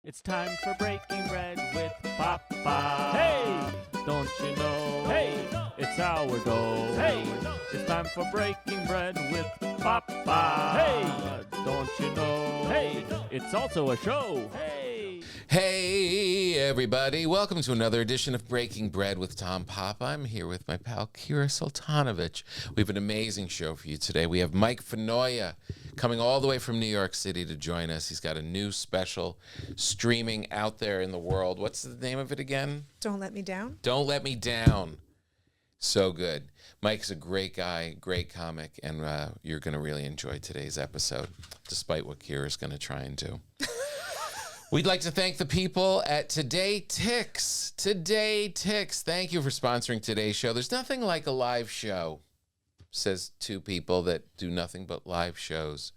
It's time for breaking bread with Papa. Hey, don't you know? Hey, it's our goal. Hey, it's time for breaking bread with Papa. Hey, don't you know? Hey, it's also a show. Hey. Hey, everybody. Welcome to another edition of Breaking Bread with Tom Papa. I'm here with my pal, Kira Sultanovich. We have an amazing show for you today. We have Mike Finoia coming all the way from New York City to join us. He's got a new special streaming out there in the world. What's the name of it again? Don't Let Me Down. Don't Let Me Down. So good. Mike's a great guy, great comic, and you're going to really enjoy today's episode, despite what Kira's going to try and do. We'd like to thank the people at TodayTix. TodayTix, thank you for sponsoring today's show. There's nothing like a live show, says two people that do nothing but live shows.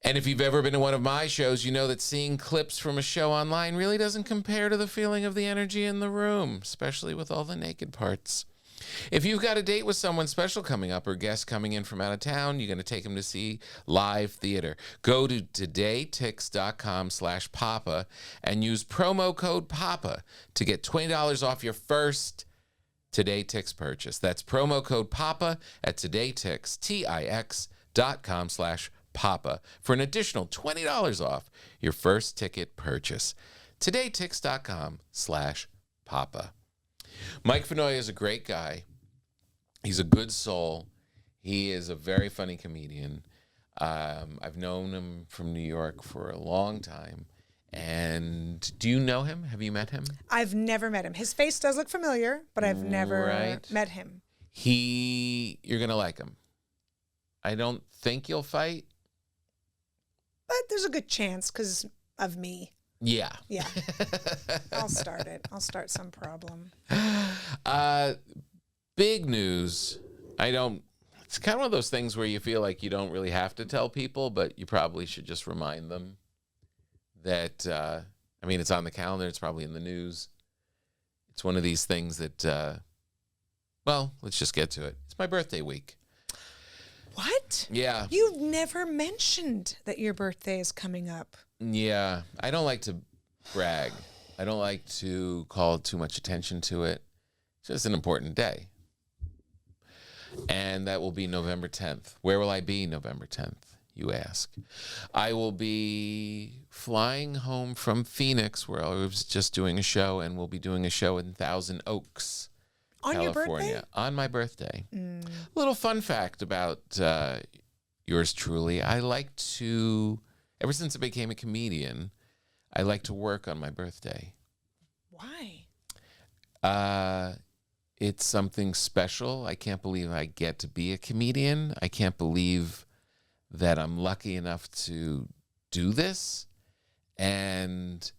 And if you've ever been to one of my shows, you know that seeing clips from a show online really doesn't compare to the feeling of the energy in the room, especially with all the naked parts. If you've got a date with someone special coming up or guests coming in from out of town, you're going to take them to see live theater. Go to todaytix.com/Papa and use promo code PAPA to get $20 off your first TodayTix purchase. That's promo code PAPA at TodayTix, TIX.com/Papa for an additional $20 off your first ticket purchase. TodayTix.com/Papa. Mike Finoia is a great guy. He's a good soul. He is a very funny comedian. I've known him from New York for a long time. And do you know him? Have you met him? I've never met him. His face does look familiar, but I've never met him. You're going to like him. I don't think you'll fight. But there's a good chance because of me. Yeah. Yeah. I'll start it. I'll start some problem. Big news. It's kind of one of those things where you feel like you don't really have to tell people, but you probably should just remind them that, it's on the calendar. It's probably in the news. It's one of these things that, let's just get to it. It's my birthday week. What? Yeah. You've never mentioned that your birthday is coming up. Yeah, I don't like to brag. I don't like to call too much attention to it. It's just an important day. And that will be November 10th. Where will I be November 10th, you ask? I will be flying home from Phoenix, where I was just doing a show, and we'll be doing a show in Thousand Oaks, California. Your birthday? On my birthday. Little fun fact about yours truly. I like to... Ever since I became a comedian, I like to work on my birthday. Why? It's something special. I can't believe I get to be a comedian. I can't believe that I'm lucky enough to do this. And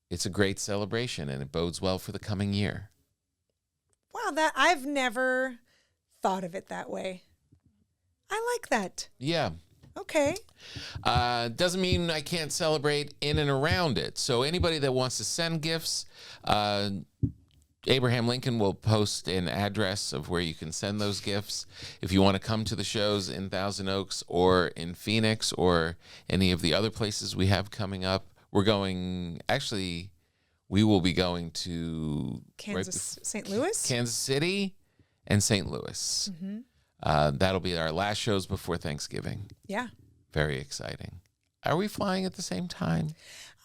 it's a great celebration, and it bodes well for the coming year. Wow, I've never thought of it that way. I like that. Yeah. Okay. Doesn't mean I can't celebrate in and around it. So anybody that wants to send gifts, Abraham Lincoln will post an address of where you can send those gifts. If you want to come to the shows in Thousand Oaks or in Phoenix or any of the other places we have coming up, we will be going to St. Louis? Kansas City and St. Louis. Mm-hmm. That'll be our last shows before Thanksgiving. Yeah. Very exciting. Are we flying at the same time?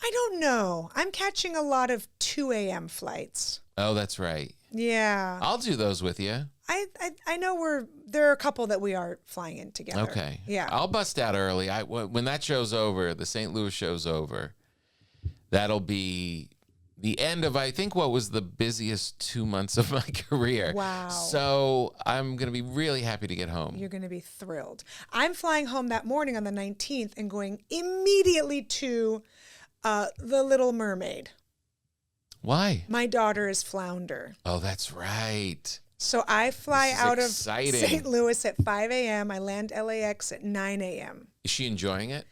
I don't know. I'm catching a lot of 2 a.m. flights. Oh, that's right. Yeah. I'll do those with you. I know there are a couple that we are flying in together. Okay. Yeah. I'll bust out early. When that show's over, the St. Louis show's over, that'll be the end of, I think, what was the busiest 2 months of my career. Wow. So I'm going to be really happy to get home. You're going to be thrilled. I'm flying home that morning on the 19th and going immediately to The Little Mermaid. Why? My daughter is Flounder. Oh, that's right. So I fly out of exciting. St. Louis at 5 a.m. I land LAX at 9 a.m. Is she enjoying it?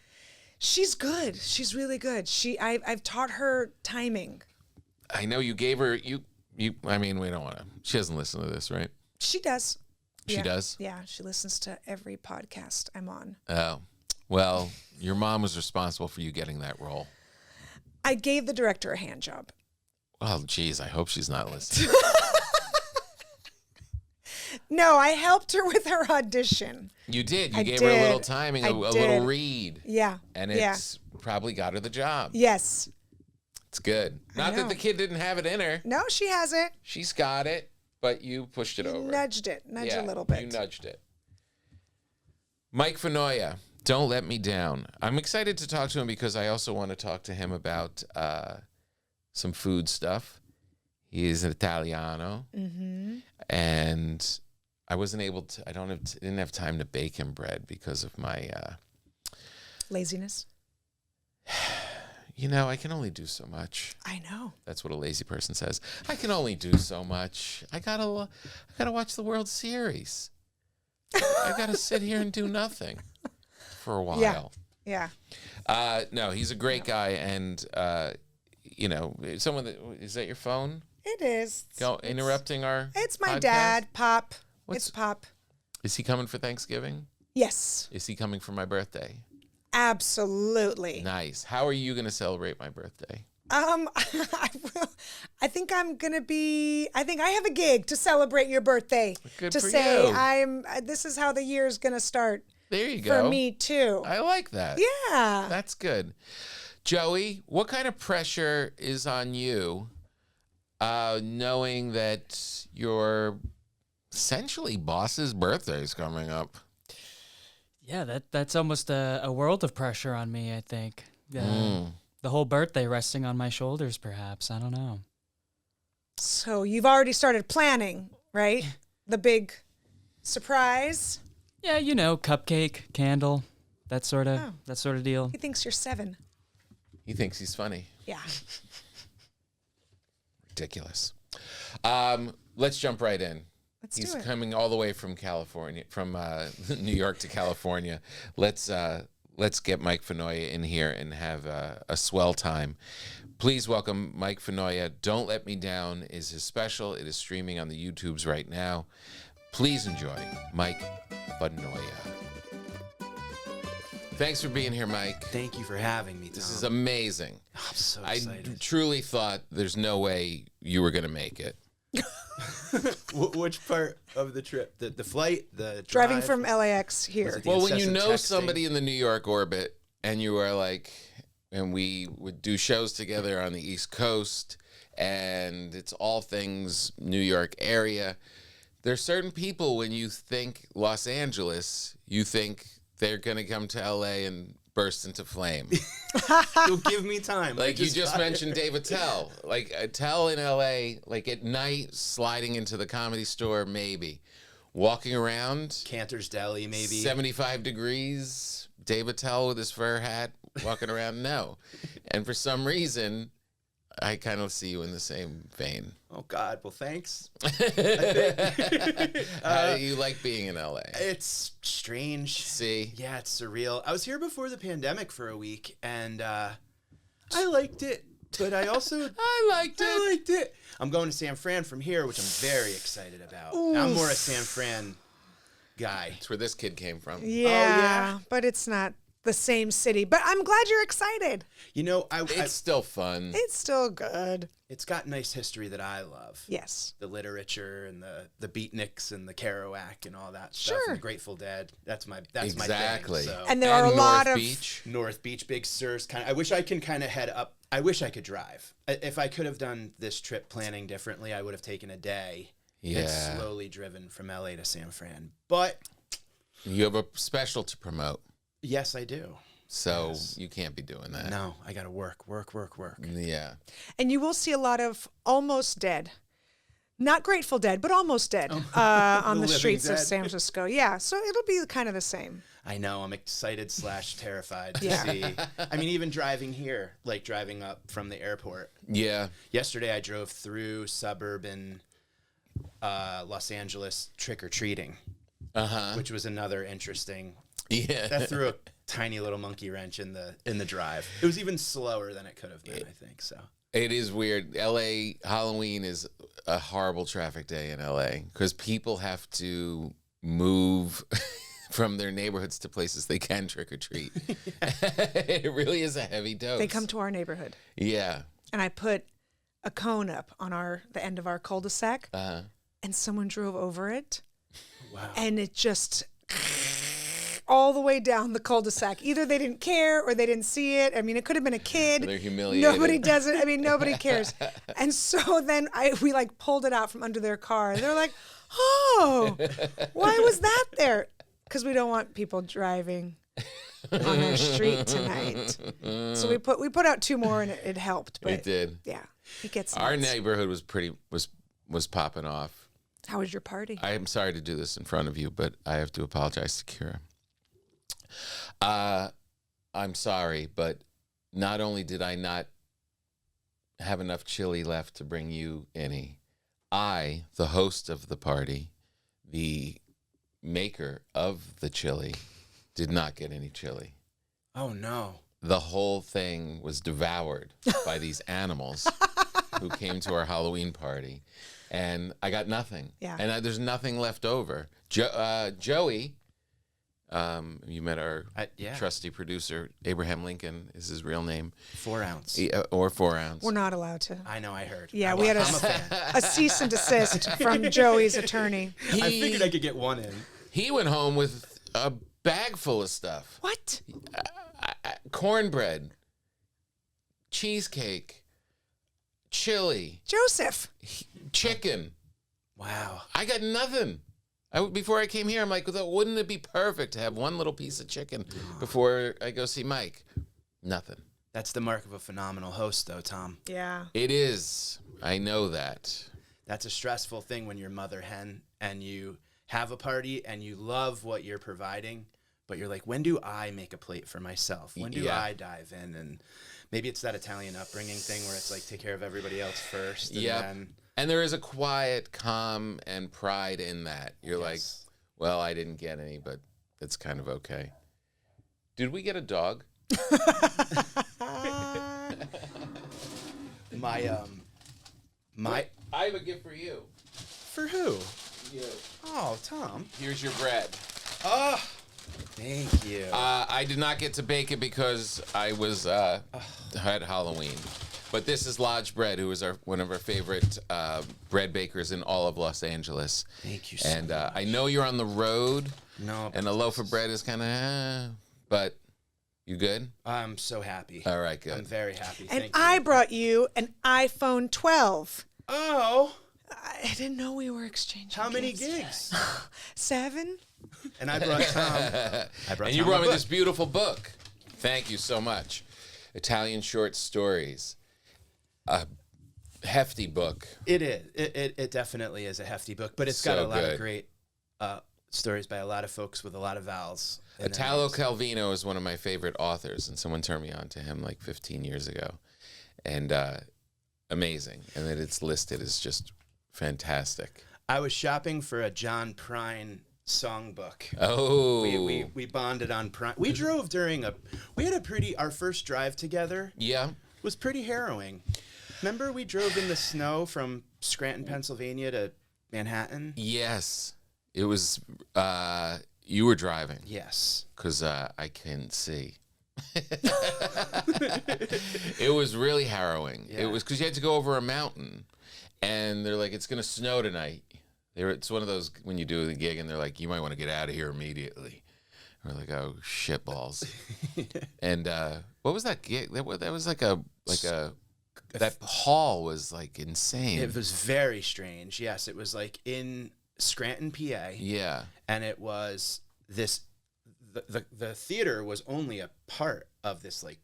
She's good. She's really good. I've taught her timing. I know you gave her, we don't want to, she doesn't listen to this, right? She does. She does? Yeah, she listens to every podcast I'm on. Oh, well, your mom was responsible for you getting that role. I gave the director a hand job. Oh, geez, I hope she's not listening. No, I helped her with her audition. You did. You I gave her a little did. timing, I a little did. read. Yeah. And yeah. it's probably got her the job. Yes. It's good. Not that know. the kid didn't have it in her. No, she hasn't. She's got it, but you pushed it over. Nudged a little bit. You nudged it. Mike Finoia, don't let me down. I'm excited to talk to him because I also want to talk to him about some food stuff. He is an Italiano, and I wasn't able to. Didn't have time to bake him bread because of my Laziness. I can only do so much. I know. That's what a lazy person says. I can only do so much. I gotta watch the World Series. I gotta sit here and do nothing for a while. Yeah. No, he's a great guy, and someone is that your phone? It is. Interrupting our. It's my podcast? dad, Pop. It's Pop. Is he coming for Thanksgiving? Yes. Is he coming for my birthday? Absolutely. Nice. How are you going to celebrate my birthday? I think I'm gonna be. I think I have a gig to celebrate your birthday. Good to for say you. This is how the year's gonna start. There you go. For me too. I like that. Yeah. That's good. Joey, what kind of pressure is on you, knowing that your essentially boss's birthday is coming up? Yeah, that's almost a world of pressure on me, I think. The whole birthday resting on my shoulders, perhaps. I don't know. So you've already started planning, right? The big surprise. Yeah, cupcake, candle, that sort of deal. He thinks you're 7. He thinks he's funny. Yeah. Ridiculous. Let's jump right in. He's coming all the way from California, from New York to California. Let's get Mike Finoia in here and have a swell time. Please welcome Mike Finoia. Don't Let Me Down is his special. It is streaming on the YouTubes right now. Please enjoy Mike Finoia. Thanks for being here, Mike. Thank you for having me, Tom. This is amazing. I'm so excited. I truly thought there's no way you were going to make it. Which part of the trip? The flight? The Driving drive? from LAX here. Well, when you incessant know texting? somebody in the New York orbit and you are like, and we would do shows together on the East Coast and it's all things New York area. There's certain people when you think Los Angeles, you think they're going to come to LA and burst into flame. You'll give me time. Like you just mentioned Dave Attell. Like Attell in LA, like at night, sliding into the Comedy Store, maybe. Walking around. Cantor's Deli, maybe. 75 degrees. Dave Attell with his fur hat, walking around, no. And for some reason, I kind of see you in the same vein. Oh, God. Well, thanks. How do you like being in LA? It's strange. See? Yeah, it's surreal. I was here before the pandemic for a week, and I liked it. But I also... I liked it. I'm going to San Fran from here, which I'm very excited about. Oof. I'm more a San Fran guy. That's where this kid came from. Yeah, but it's not the same city. But I'm glad you're excited. It's still fun. It's still good. It's got nice history that I love. Yes. The literature and the beatniks and the Kerouac and all that stuff. Sure. And the Grateful Dead. That's my Exactly. thing. So. And there are a lot North of Beach. North Beach, Big Sur's I wish I can kind of head up. I wish I could drive. If I could have done this trip planning differently, I would have taken a day and slowly driven from LA to San Fran. But You have a special to promote, yes, I do. so you can't be doing that. No, I got to work. Yeah. and you will see a lot of almost dead. Not Grateful Dead, but almost dead on The the living streets of dead. San Francisco. Yeah, so it'll be kind of the same. I know. I'm excited / terrified to Yeah. see. I mean, even driving here, like driving up from the airport. Yeah. Yesterday, I drove through suburban Los Angeles trick-or-treating, which was another interesting. Yeah. That threw a tiny little monkey wrench in the drive. It was even slower than it could have been, I think. So It is weird. LA Halloween is a horrible traffic day in LA because people have to move from their neighborhoods to places they can trick or treat. It really is a heavy dose. They come to our neighborhood. Yeah. And I put a cone up on the end of our cul-de-sac, and someone drove over it. Wow. And it just all the way down the cul-de-sac. Either they didn't care or they didn't see it. I mean, it could have been a kid. They're humiliated. Nobody does it. I mean, nobody cares. And so then we like pulled it out from under their car. And they're like, oh, why was that there? Because we don't want people driving on our street tonight. So we put out 2 more and it helped. But It did. Yeah, it gets Our nuts. neighborhood was popping off. How was your party? I am sorry to do this in front of you, but I have to apologize to Kira. I'm sorry, but not only did I not have enough chili left to bring you any, I, the host of the party, the maker of the chili, did not get any chili. Oh, no. The whole thing was devoured by these animals who came to our Halloween party, and I got nothing. Yeah. And there's nothing left over. Joey, you met our yeah. trusty producer, Abraham Lincoln is his real name. 4 ounce. Or 4 ounce. We're not allowed to. I know, I heard. Yeah, we had a cease and desist from Joey's attorney. I figured I could get 1 in. He went home with a bag full of stuff. What? Cornbread, cheesecake, chili, Joseph. chicken. Wow. I got nothing. Before I came here, I'm like, wouldn't it be perfect to have one little piece of chicken before I go see Mike? Nothing. That's the mark of a phenomenal host, though, Tom. Yeah. It is. I know that. That's a stressful thing when you're mother hen and you have a party and you love what you're providing, but you're like, when do I make a plate for myself? When do I dive in? And maybe it's that Italian upbringing thing where it's like, take care of everybody else first. And then... And there is a quiet calm and pride in that. You're like, well, I didn't get any, but it's kind of okay. Did we get a dog? I have a gift for you. For who? You. Oh, Tom. Here's your bread. Oh, thank you. I did not get to bake it because I was had Halloween. But this is Lodge Bread, who is one of our favorite bread bakers in all of Los Angeles. Thank you so much. much. I know you're on the road. No. And a loaf of bread is kind of, but you good? I'm so happy. All right, good. I'm very happy. And Thank you. I brought you an iPhone 12. Oh. I didn't know we were exchanging How many gifts. gigs? 7? And I brought Tom. And you brought me this beautiful book. Thank you so much. Italian short stories. A hefty book. It is. It definitely is a hefty book, but it's got a lot of great stories by a lot of folks with a lot of vowels. Italo Calvino is one of my favorite authors, and someone turned me on to him like 15 years ago. And amazing. And that it's listed is just fantastic. I was shopping for a John Prine songbook. Oh. We bonded on Prine. We drove our first drive together. Yeah. Was pretty harrowing. Remember we drove in the snow from Scranton, Pennsylvania to Manhattan? Yes. It was, you were driving. Yes. Because I couldn't see. It was really harrowing. Yeah. It was because you had to go over a mountain, and they're like, it's going to snow tonight. It's one of those, when you do the gig, and they're like, you might want to get out of here immediately. We're like, oh, shit balls. And what was that gig? That was that hall was like insane. It was very strange. Yes, it was like in Scranton, PA. Yeah. And it was this, the theater was only a part of this like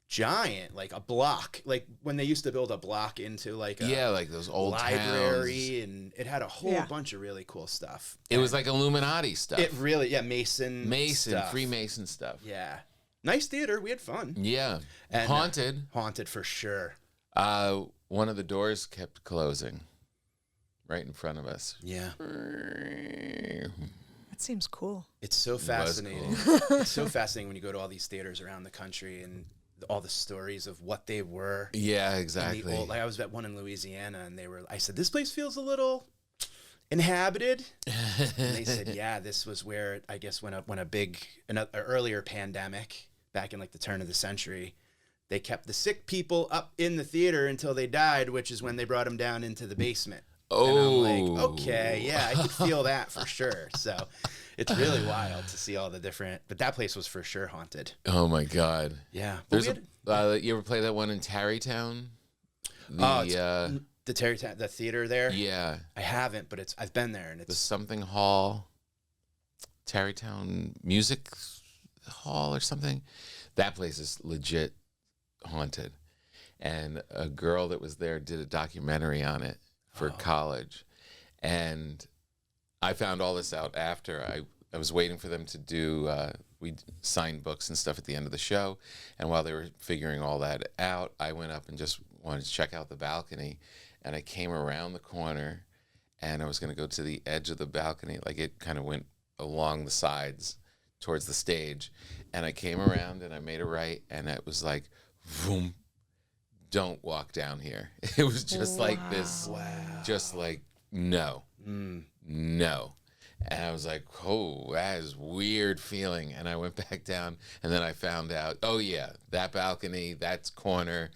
giant, like a block, like when they used to build a block into like a like those old library, towns. And it had a whole bunch of really cool stuff. It was like Illuminati stuff. It really, Mason stuff. Freemason stuff. Yeah. Nice theater. We had fun. Yeah. And, haunted for sure. One of the doors kept closing right in front of us. Yeah. That seems cool. It's so fascinating. Cool. It's so fascinating when you go to all these theaters around the country and all the stories of what they were. Yeah, exactly. Like I was at one in Louisiana, and I said, this place feels a little, inhabited? And they said, yeah, this was where, I guess, when an earlier pandemic back in like the turn of the century, they kept the sick people up in the theater until they died, which is when they brought them down into the basement. Oh. And I'm like, okay, yeah, I could feel that for sure. So it's really wild to see all the different, but that place was for sure haunted. Oh my God. Yeah. There's you ever play that one in Tarrytown? The Tarrytown, the theater there? Yeah. I haven't, but I've been there, and The it's something hall, Tarrytown Music Hall or something. That place is legit haunted. And a girl that was there did a documentary on it for college. And I found all this out after. I was waiting for them to do, we signed books and stuff at the end of the show. And while they were figuring all that out, I went up and just wanted to check out the balcony. And I came around the corner, and I was going to go to the edge of the balcony. Like, it kind of went along the sides towards the stage. And I came around, and I made a right, and it was like, boom, don't walk down here. It was just like this, just like, no, no. And I was like, oh, that is weird feeling. And I went back down, and then I found out, oh, yeah, that balcony, that corner,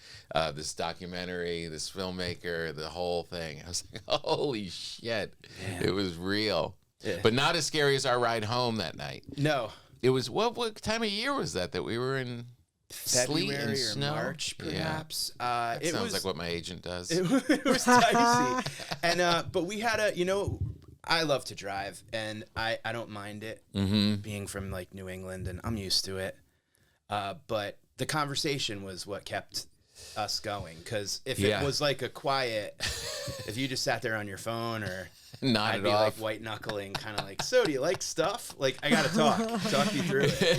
this documentary, this filmmaker, the whole thing. I was like, holy shit. Man. It was real. Yeah. But not as scary as our ride home that night. No. It was, what time of year was that we were in? Sleet and February or snow? March, perhaps. Yeah. It sounds like what my agent does. It was dicey. And, but we had I love to drive, and I don't mind it, being from like New England, and I'm used to it. But the conversation was what kept us going, because if it was like a quiet, if you just sat there on your phone, or I'd be like white knuckling, kind of like, so do you like stuff? Like, I gotta talk you through it,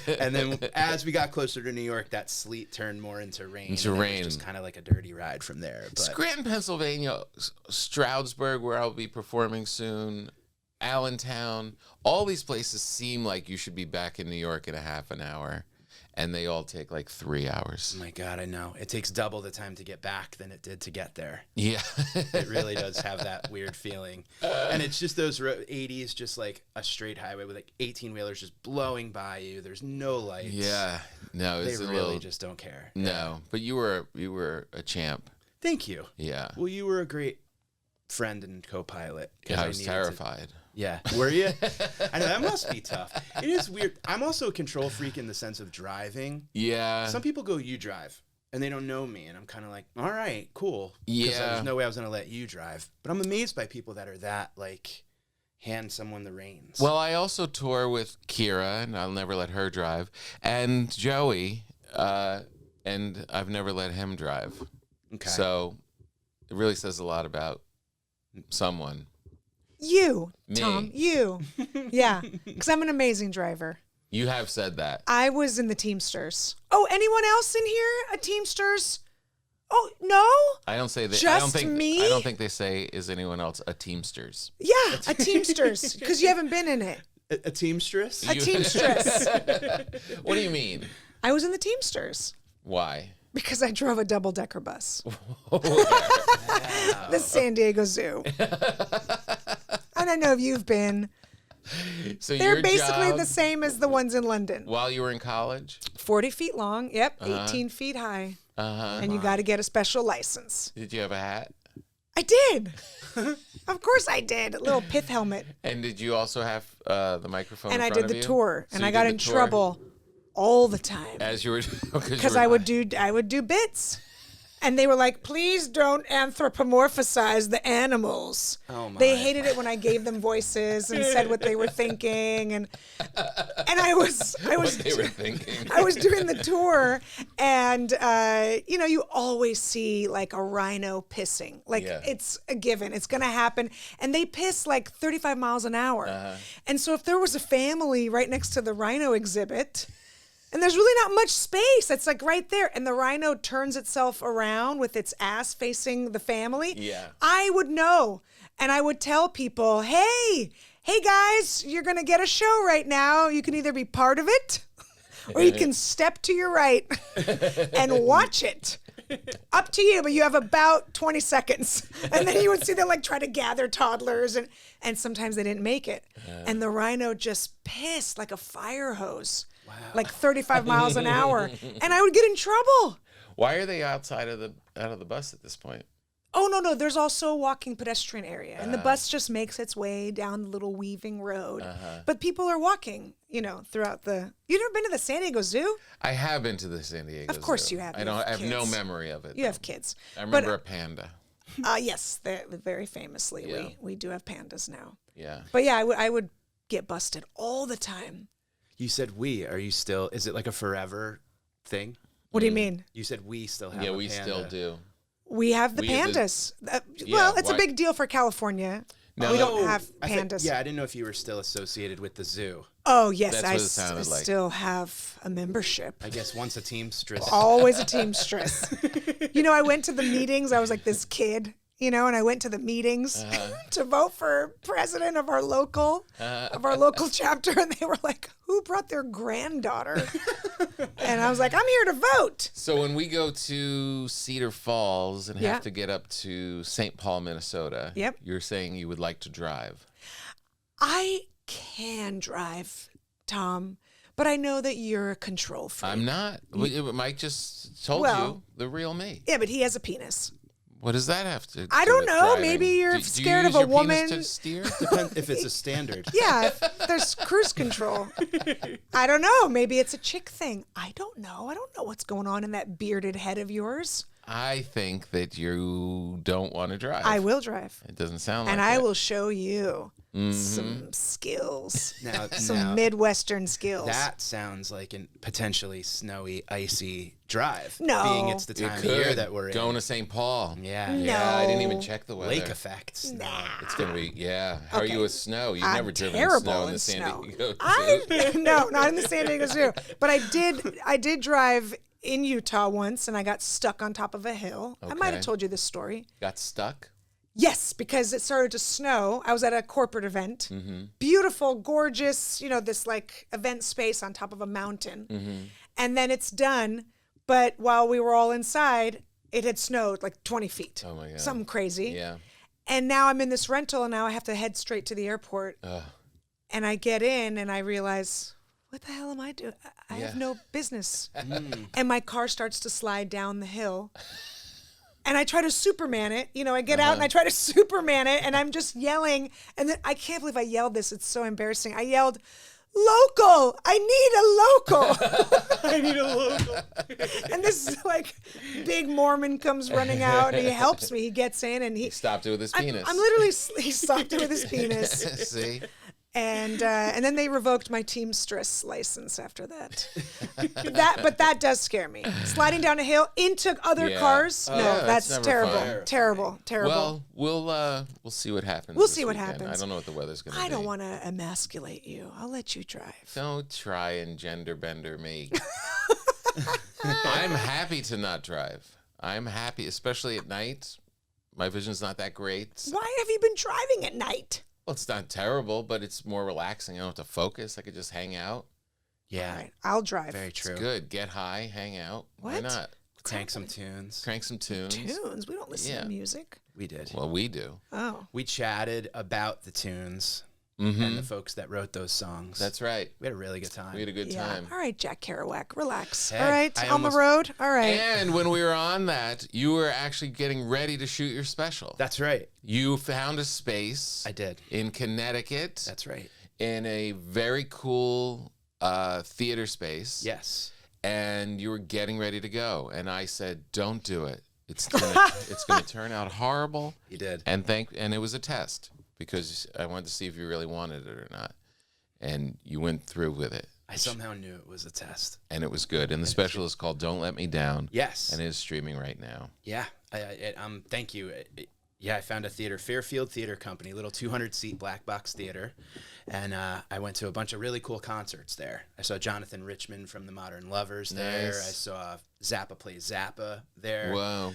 you know? And then as we got closer to New York, that sleet turned more into rain. It was just kind of like a dirty ride from there. But Scranton, Pennsylvania, Stroudsburg, where I'll be performing soon, Allentown, all these places seem like you should be back in New York in a half an hour. And they all take like 3 hours. Oh my God, I know. It takes double the time to get back than it did to get there. Yeah. It really does have that weird feeling. And it's just those 80s, just like a straight highway with like 18-wheelers just blowing by you. There's no lights. Yeah. No, they really just don't care. No, yeah. But you were a champ. Thank you. Yeah. Well, you were a great friend and co-pilot. Yeah, I was terrified. Yeah. Were you? I know, that must be tough. It is weird. I'm also a control freak in the sense of driving. Yeah. Some people go, you drive, and they don't know me, and I'm kind of like, all right, cool. Yeah. There's no way I was going to let you drive. But I'm amazed by people that are that, like, hand someone the reins. Well, I also tour with Kira, and I'll never let her drive, and Joey, and I've never let him drive. Okay. So it really says a lot about someone. You, Me. Tom, you. Yeah, because I'm an amazing driver. You have said that. I was in the Teamsters. Oh, anyone else in here? A Teamsters? Oh, no? I don't say that. Just me? I don't think they say, is anyone else a Teamsters? Yeah, a Teamsters, because you haven't been in it. A Teamstress? A Teamstress. What do you mean? I was in the Teamsters. Why? Because I drove a double-decker bus. Wow. The San Diego Zoo. I don't know if you've been. So they're basically the same as the ones in London. While you were in college? 40 feet long. Yep. 18 feet high. And you got to get a special license. Did you have a hat? I did. Of course I did. A little pith helmet. And did you also have the microphone and in I front did of the you? tour. So and I got in trouble all the time. As you were, because I would do bits. And they were like, please don't anthropomorphize the animals. Oh my. They hated it when I gave them voices and said what they were thinking. And I was what they were thinking. I was doing the tour, and you always see like a rhino pissing. Like it's a given. It's gonna happen. And they piss like 35 miles an hour. And so if there was a family right next to the rhino exhibit, and there's really not much space. It's like right there. And the rhino turns itself around with its ass facing the family. Yeah. I would know. And I would tell people, hey guys, you're going to get a show right now. You can either be part of it or you can step to your right and watch it. Up to you, but you have about 20 seconds. And then you would see them like try to gather toddlers, and sometimes they didn't make it. And the rhino just pissed like a fire hose, like 35 miles an hour. And I would get in trouble. Why are they outside of the bus at this point? Oh, no. There's also a walking pedestrian area. And the bus just makes its way down the little weaving road. But people are walking, throughout the... You've never been to the San Diego Zoo? I have been to the San Diego Of course Zoo. you have. I have no kids. memory of it. You have kids. I remember a panda. Yes, very famously. Yeah. We do have pandas now. Yeah. But yeah, I would get busted all the time. You said we. Are you still? Is it like a forever thing? What do you mean? You said we still have. Yeah, a we panda. still do. We have the We have the- pandas. Well, it's why- a big deal for California. No. We don't Oh, have I pandas. yeah, I didn't know if you were still associated with the zoo. Oh, yes, That's I what it sounded like. still have a membership. I guess once a teamstress. Always a teamstress. I went to the meetings. I was like this kid, and I went to the meetings to vote for president of our local chapter, and they were like, "Who brought their granddaughter?" And I was like, "I'm here to vote." So when we go to Cedar Falls and Yeah. have to get up to St. Paul, Minnesota, Yep. you're saying you would like to drive. I can drive, Tom, but I know that you're a control freak. I'm not. Mike just told Well- you the real me. Yeah, but he has a penis. What does that have to? I do don't with know. driving? Maybe you're Do scared you of use a your penis woman. to steer? Depends if it's a standard. Yeah, there's cruise control. I don't know. Maybe it's a chick thing. I don't know. I don't know what's going on in that bearded head of yours. I think that you don't want to drive. I will drive. It doesn't sound like And I it. will show you some skills. Now, Some now, Midwestern skills. that sounds like a potentially snowy, icy drive. No. Being it's the You time of year could that we're in. going to St. Paul. Yeah. No. Yeah, I didn't even check the weather. Lake effects. Nah. It's gonna be How are Okay. you with snow? You've I'm never driven in terrible snow in in the San snow. Diego. No, not in the San Diego Zoo. But I did drive in Utah once, and I got stuck on top of a hill. I might have Okay. told you this story. Got stuck. Yes, because it started to snow. I was at a corporate event. Mm-hmm. Beautiful, gorgeous, this like event space on top of a mountain. Mm-hmm. And then it's done. But while we were all inside, it had snowed like 20 feet. Oh my God. Something crazy. Yeah. And now I'm in this rental, and now I have to head straight to the airport. Ugh. And I get in, and I realize, what the hell am I doing? I have Yeah. no business. And my car starts to slide down the hill. And I try to Superman it. I get out and I try to Superman it, and I'm just yelling. And then I can't believe I yelled this. It's so embarrassing. I yelled, "Local! I need a local!" I need a local. And this like big Mormon comes running out, and he helps me. He gets in, and he Stopped it with his penis. I'm literally he stopped it with his penis. See? And then they revoked my Teamstress license after that. But that does scare me. Sliding down a hill into other Yeah. cars. Oh, No, yeah, that's never terrible. fun. Terrible. Well, we'll see what happens. We'll this see what weekend. happens. I don't know what the weather's gonna be. I don't want to emasculate you. I'll let you drive. Don't try and gender bender me. I'm happy to not drive. I'm happy, especially at night. My vision's not that great. Why have you been driving at night? Well, it's not terrible, but it's more relaxing. I don't have to focus. I could just hang out. Yeah. All right, I'll drive. Very It's true. good. Get high, hang out. Why What? not? Crank some tunes. Crank some tunes. Tunes. We don't listen Yeah. to music. We did. Well, we do. Oh. We chatted about the tunes Mm-hmm. and the folks that wrote those songs. That's right. We had a really good time. We had a good Yeah. time. All right, Jack Kerouac, relax. Hey, All right, I on almost- the road. All right. And when we were on that, you were actually getting ready to shoot your special. That's right. You found a space. I did. In Connecticut. That's right. In a very cool theater space. Yes. And you were getting ready to go. And I said, don't do it. It's gonna turn out horrible. You did. And it was a test because I wanted to see if you really wanted it or not. And you went through with it. I somehow knew it was a test. And it was good. And the special is called Don't Let Me Down. Yes. And it is streaming right now. Yeah. Thank you. Yeah, I found a theater, Fairfield Theater Company, little 200-seat black box theater. And I went to a bunch of really cool concerts there. I saw Jonathan Richman from the Modern Lovers there. Nice. I saw Zappa play Zappa there. Wow.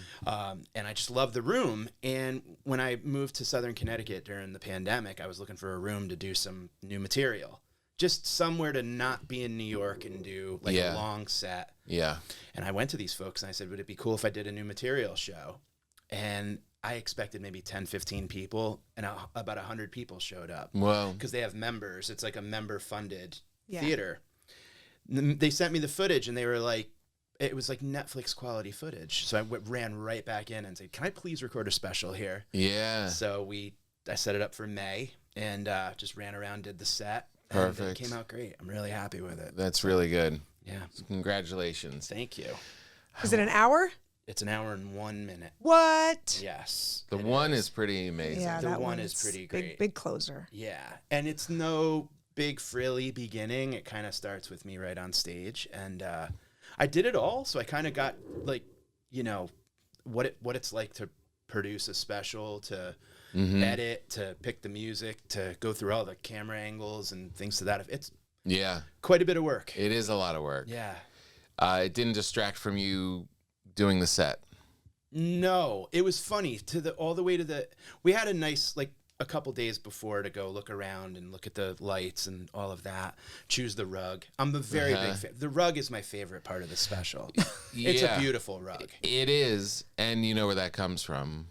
And I just loved the room. And when I moved to Southern Connecticut during the pandemic, I was looking for a room to do some new material. just somewhere to not be in New York and do like Yeah. a long set. Yeah. And I went to these folks and I said, would it be cool if I did a new material show? And I expected maybe 10, 15 people, and about 100 people showed up. Well, Because they have members. It's like a member-funded Yeah. theater. They sent me the footage, and they were like, it was like Netflix quality footage. So I ran right back in and said, can I please record a special here? yeah. So I set it up for May and just ran around, did the set. And Perfect. it came out great. I'm really happy with it. That's really good. Yeah. Congratulations. Thank you. Is it an hour? It's an hour and 1 minute. What? Yes. The one is pretty amazing. Yeah, The that one one is pretty great. Big closer. Yeah. And it's no big frilly beginning. It kind of starts with me right on stage. And I did it all. So I kind of got like, you know, what it's like to produce a special, to edit, to pick the music, to go through all the camera angles and things to that. It's Yeah. quite a bit of work. It is a lot of work. Yeah. It didn't distract from you doing the set. No, it was funny all the way to we had a nice, like a couple days before to go look around and look at the lights and all of that, choose the rug. I'm a very big fan. The rug is my favorite part of the special. It's a Yeah. beautiful rug. It is. And you know where that comes from.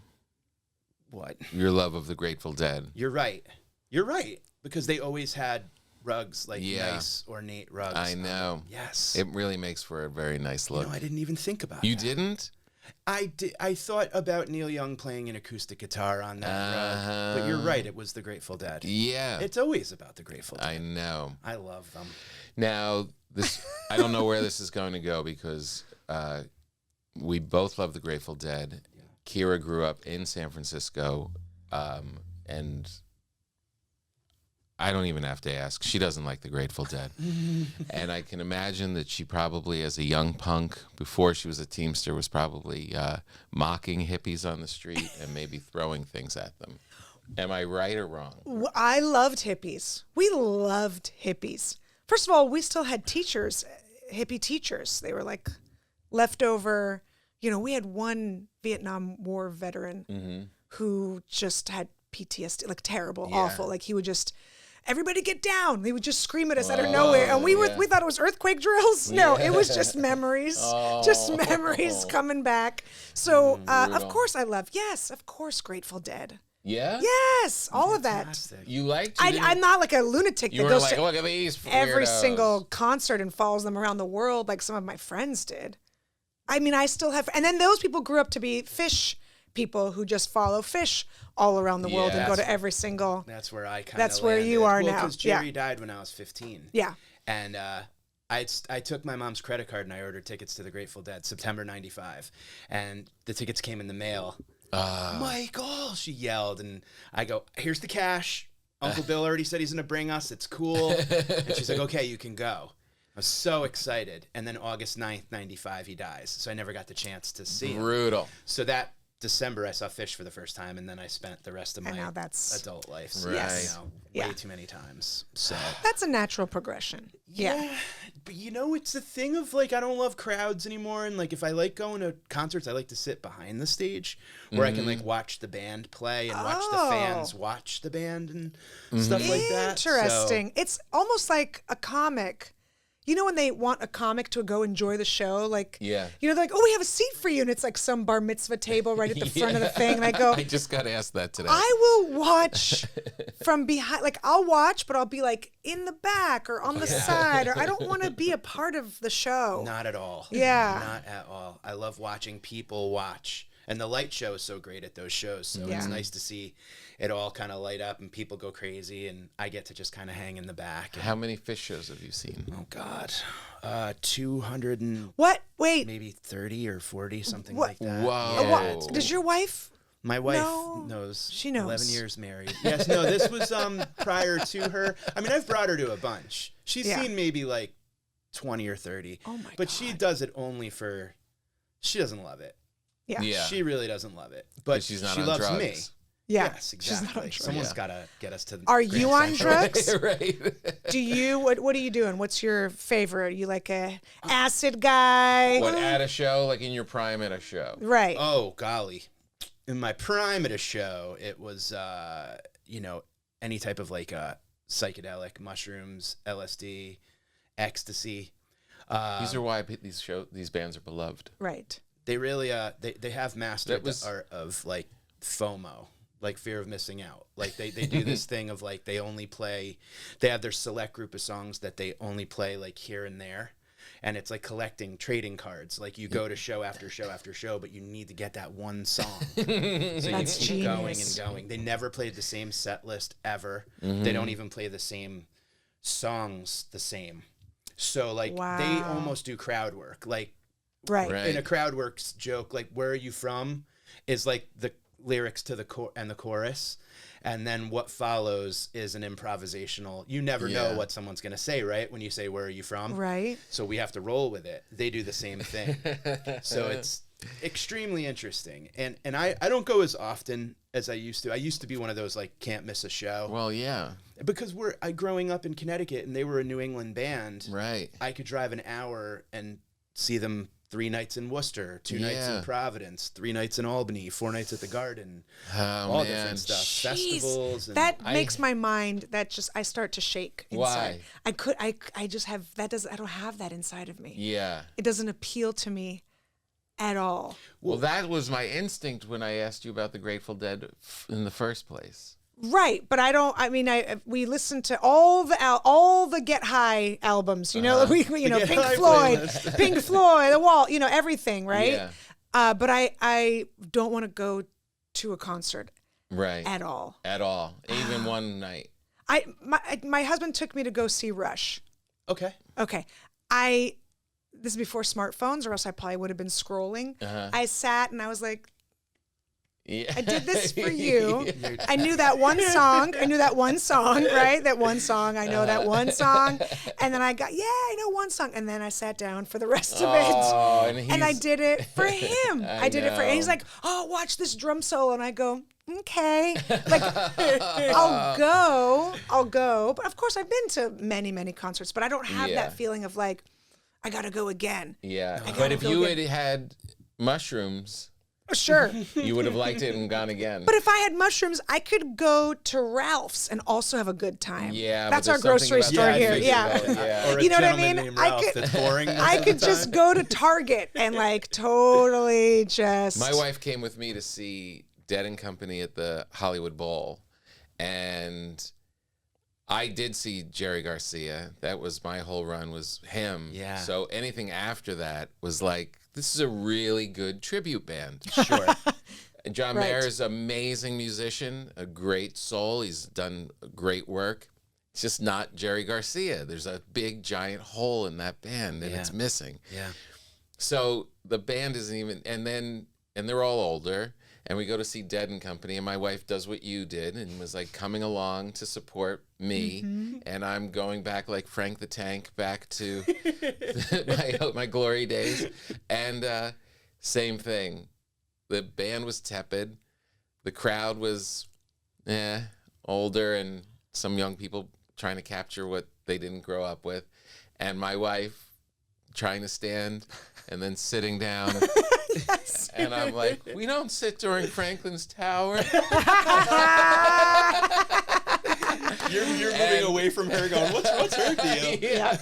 What? Your love of the Grateful Dead. You're right. You're right. Because they always had rugs, like Yeah. nice ornate rugs. I know. Yes. It really makes for a very nice look. No, I didn't even think about You that. didn't? I did. I thought about Neil Young playing an acoustic guitar on that rug. But you're right. It was the Grateful Dead. Yeah. It's always about the Grateful Dead. I know. I love them. Now, this I don't know where this is going to go because we both love the Grateful Dead. Kira grew up in San Francisco, and I don't even have to ask. She doesn't like the Grateful Dead. And I can imagine that she probably, as a young punk, before she was a Teamster, was probably mocking hippies on the street and maybe throwing things at them. Am I right or wrong? I loved hippies. We loved hippies. First of all, we still had teachers, hippie teachers. They were like leftover. You know, we had one Vietnam War veteran who just had PTSD, like terrible, awful. Like he would just, everybody get down. They would just scream at us out of nowhere. And we thought it was earthquake drills. No, it was just memories, just memories coming back. So, of course I love, yes, of course, Grateful Dead. Yeah? Yes, all of that. Fantastic. You liked I'm not like a lunatic You that were goes like, to look at these every weirdos. single concert and follows them around the world like some of my friends did. I mean, I still have, and then those people grew up to be Phish people who just follow Phish all around the world and go to every single. That's where I kind of That's where you are now. Because Jerry died when I was 15. Yeah. And I took my mom's credit card and I ordered tickets to the Grateful Dead, September 95. And the tickets came in the mail. Michael, she yelled. And I go, here's the cash. Uncle Bill already said he's going to bring us. It's cool. And she's like, okay, you can go. I was so excited. And then August 9th, 95, he dies. So I never got the chance to see him. Brutal. So that December, I saw Phish for the first time, and then I spent the rest of my now that's- adult life. Right. Way too many times. So That's a natural progression. Yeah. but you know, it's the thing of like I don't love crowds anymore, and like if I like going to concerts, I like to sit behind the stage where I can like watch the band play and watch the fans watch the band and stuff like that. So- Interesting. It's almost like a comic. You know when they want a comic to go enjoy the show? Like, Yeah. you know, they're like, oh, we have a seat for you. And it's like some bar mitzvah table right at the front of the thing. And I go, I just got asked that today. I will watch from behind. Like, I'll watch, but I'll be like in the back or on the side. Or I don't want to be a part of the show. Not at all. Yeah. Not at all. I love watching people watch. And the light show is so great at those shows. So Yeah. it's nice to see it all kind of light up and people go crazy. And I get to just kind of hang in the back. And, How many Phish shows have you seen? oh, God. 200 and What? Wait. maybe 30 or 40, something What? like that. Whoa. Yeah, What? it's Does your wife? My wife No. knows. She knows. 11 years married. Yes, no, this was prior to her. I mean, I've brought her to a bunch. She's Yeah. seen maybe like 20 or 30. Oh my But she God. does it only she doesn't love it. Yeah. Yeah. She really doesn't love it. But she's not she on loves drugs. me. Yeah. Yes, She's not on exactly. drugs. Someone's Yeah. got to get us to Are Grand you on Central. drugs? right. Do you? What are you doing? What's your favorite? Are you like a acid guy? What, at a show? Like in your prime at a show? Right. Oh, golly. In my prime at a show, it was, any type of like psychedelic, mushrooms, LSD, ecstasy. These are why these bands are beloved. Right. They really they have mastered the art of like FOMO, like fear of missing out. Like they do this thing of like they have their select group of songs that they only play like here and there. And it's like collecting trading cards. Like you go to show after show after show, but you need to get that one song. So That's you keep going genius. and going. They never played the same set list ever. They don't even play the same songs the same. So like they Wow. almost do crowd work. Like Right. Right. in a crowd works joke, like "Where are you from?" is like the lyrics to the chorus, and then what follows is an improvisational. You never know what someone's gonna say, right? When you say "Where are you from?" Right. So we have to roll with it. They do the same thing. So it's extremely interesting. And I don't go as often as I used to. I used to be one of those like can't miss a show. Well, yeah. Because growing up in Connecticut and they were a New England band. Right. I could drive an hour and see them 3 nights in Worcester, 2 nights in Providence, 3 nights in Albany, 4 nights at the Garden. Oh, all man. different stuff. Jeez. Festivals. And That makes my mind I start to shake inside. Why? I just have I don't have that inside of me. Yeah. It doesn't appeal to me at all. Well, that was my instinct when I asked you about the Grateful Dead in the first place. Right, but we listened to all the Get High albums, you know, Pink High Floyd, playlist. Pink Floyd, The Wall, everything, right? Yeah. But I don't want to go to a concert Right. at all. At all. Even one night. My husband took me to go see Rush. Okay. Okay. This is before smartphones, or else I probably would have been scrolling. Uh-huh. I sat and I was like, Yeah. I did this for you. I knew that one song. Right? That one song. I know that one song. And then I know one song. And then I sat down for the rest of it. Oh, And I did it for him. I did it for him. know. He's like, oh, watch this drum solo. And I go, okay. Like, I'll go. But of course, I've been to many, many concerts, but I don't have Yeah. that feeling of like, I got to go again. Yeah. gotta But if go you get- had mushrooms, Sure. you would have liked it and gone again. But if I had mushrooms, I could go to Ralph's and also have a good time. Yeah, That's but our there's something grocery about store that here. figure Yeah. though, yeah. Or a You know what I gentleman mean? named I Ralph could- that's boring. most I of could the just time. go to Target and like totally just. My wife came with me to see Dead and Company at the Hollywood Bowl, and I did see Jerry Garcia. That was my whole run was him. Yeah. So anything after that was like, this is a really good tribute band. Sure. And John Right. Mayer is an amazing musician, a great soul. He's done great work. It's just not Jerry Garcia. There's a big giant hole in that band, and it's missing. Yeah. So the band isn't even, and they're all older, and we go to see Dead and Company, and my wife does what you did and was like coming along to support me, and I'm going back like Frank the Tank back to my glory days, and same thing. The band was tepid, the crowd was older, and some young people trying to capture what they didn't grow up with, and my wife trying to stand and then sitting down. Yes. And I'm like, we don't sit during Franklin's Tower. You're moving away from her going, what's her deal? Yeah.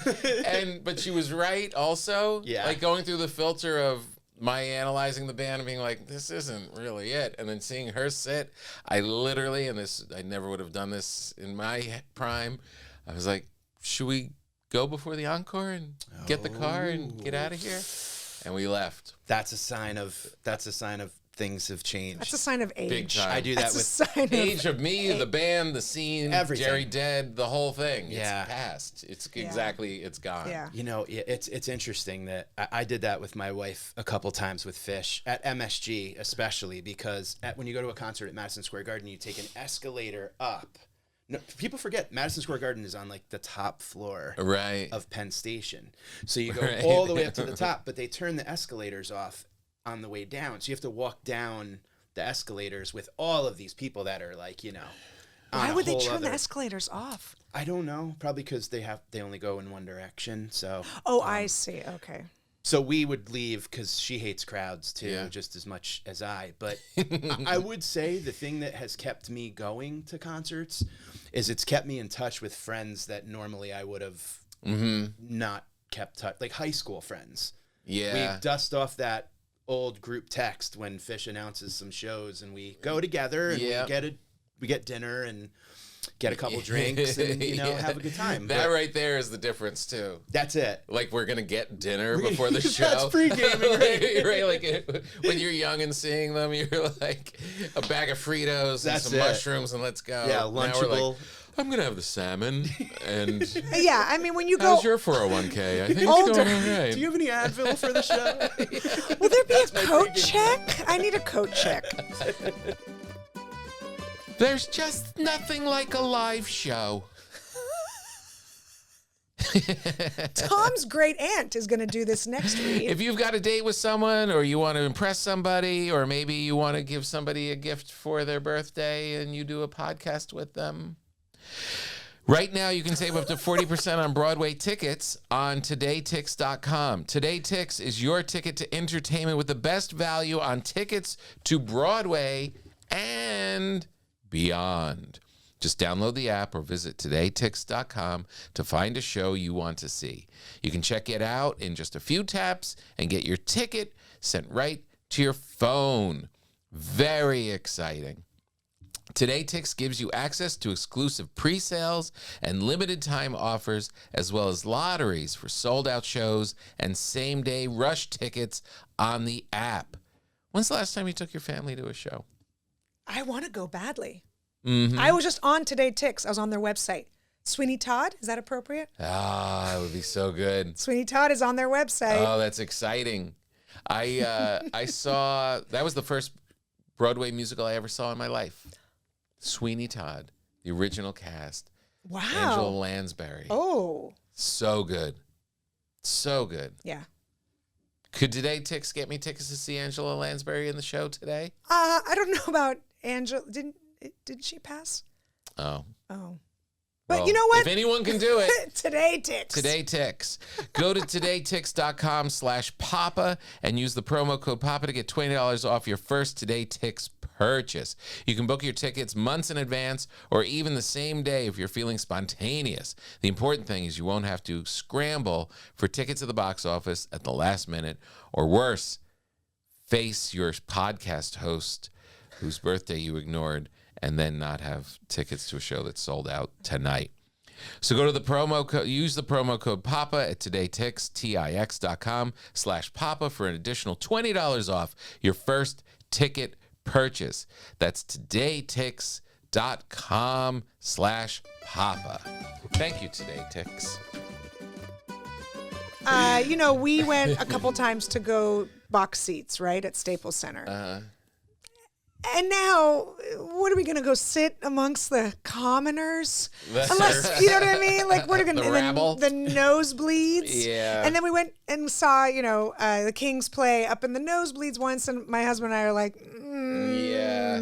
But she was right also. Yeah. Like going through the filter of my analyzing the band and being like, this isn't really it. And then seeing her sit, I literally, I never would have done this in my prime. I was like, should we go before the encore and get the car and get out of here? And we left. That's a sign of things have changed. That's a sign of age. Big time. I do that That's a with sign Age of me, the band, the scene, Everything. Jerry Dead, the whole thing. Yeah. It's past. It's it's gone. Yeah. You know, it's interesting that I did that with my wife a couple times with Phish at MSG, especially because when you go to a concert at Madison Square Garden, you take an escalator up. No, people forget Madison Square Garden is on like the top floor Right. of Penn Station, so you go Right. all the way up to the top, but they turn the escalators off on the way down, so you have to walk down the escalators with all of these people that are like, on Why a would they whole turn the other- escalators off? I don't know. Probably because they only go in one direction. So Oh, I see. Okay. So we would leave because she hates crowds too, Yeah. just as much as I. But I would say the thing that has kept me going to concerts is it's kept me in touch with friends that normally I would have not kept touch, like high school friends. Yeah. We dust off that old group text when Phish announces some shows, and we go together and we get dinner and get a couple drinks and have a good time. That right there is the difference too. That's it. Like we're gonna get dinner before the show. That's pre-gaming, right? Like when you're young and seeing them, you're like a bag of Fritos and some mushrooms and let's go. Yeah, Now we're Lunchable. like, I'm gonna have the salmon and Yeah, I mean, when you go, how's your 401k? I think Older. it's going all right. Do you have any Advil for the show? will there be a coat check? I need a coat check. There's just nothing like a live show. Tom's great aunt is going to do this next week. If you've got a date with someone or you want to impress somebody or maybe you want to give somebody a gift for their birthday and you do a podcast with them. Right now, you can save up to 40% on Broadway tickets on TodayTix.com. TodayTix is your ticket to entertainment with the best value on tickets to Broadway and beyond. Just download the app or visit TodayTix.com to find a show you want to see. You can check it out in just a few taps and get your ticket sent right to your phone. Very exciting. TodayTix gives you access to exclusive pre-sales and limited time offers, as well as lotteries for sold-out shows and same-day rush tickets on the app. When's the last time you took your family to a show? I want to go badly. Mm-hmm. I was just on TodayTix. I was on their website. Sweeney Todd, is that appropriate? Ah, that would be so good. Sweeney Todd is on their website. Oh, that's exciting. I saw, that was the first Broadway musical I ever saw in my life. Sweeney Todd, the original cast. Wow. Angela Lansbury. Oh. So good. So good. Yeah. Could TodayTix get me tickets to see Angela Lansbury in the show today? I don't know about Angela. Did she pass? Oh. Oh. But Well, you know what? If anyone can do it. TodayTix. TodayTix. Go to TodayTix.com/Papa and use the promo code Papa to get $20 off your first TodayTix purchase. You can book your tickets months in advance or even the same day if you're feeling spontaneous. The important thing is you won't have to scramble for tickets at the box office at the last minute, or worse, face your podcast host whose birthday you ignored and then not have tickets to a show that's sold out tonight. So go to the promo code, use the promo code PAPA at TodayTix.com/Papa for an additional $20 off your first ticket purchase. That's TodayTix.com/Papa. Thank you, TodayTix. We went a couple times to go box seats, right, at Staples Center. And now, what are we going to go sit amongst the commoners? Unless, you know what I mean? Like, what are going to The rabble? the nosebleeds? Yeah. And then we went and saw, the Kings play up in the nosebleeds once, and my husband and I are like, Yeah,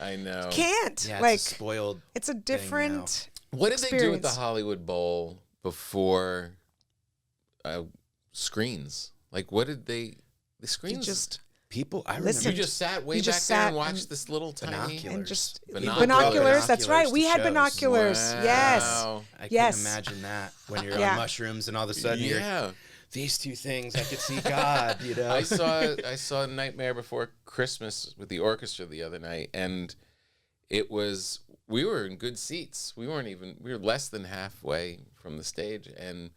I know. can't. Yeah, it's like, a spoiled. it's a different. What did they do with the experience. Hollywood Bowl before screens? Like, what did the screens? Just People, I Listen. You remember. just sat way You back just there and sat watched and- this little tiny. Binoculars. and just Binoculars. That's right. We to had shows. binoculars. Wow. Yes. I Yes. can imagine that when you're Yeah. on mushrooms and all of a sudden you're Yeah, these two things. I could see God. I saw Nightmare Before Christmas with the orchestra the other night, and we were in good seats. We were less than halfway from the stage, and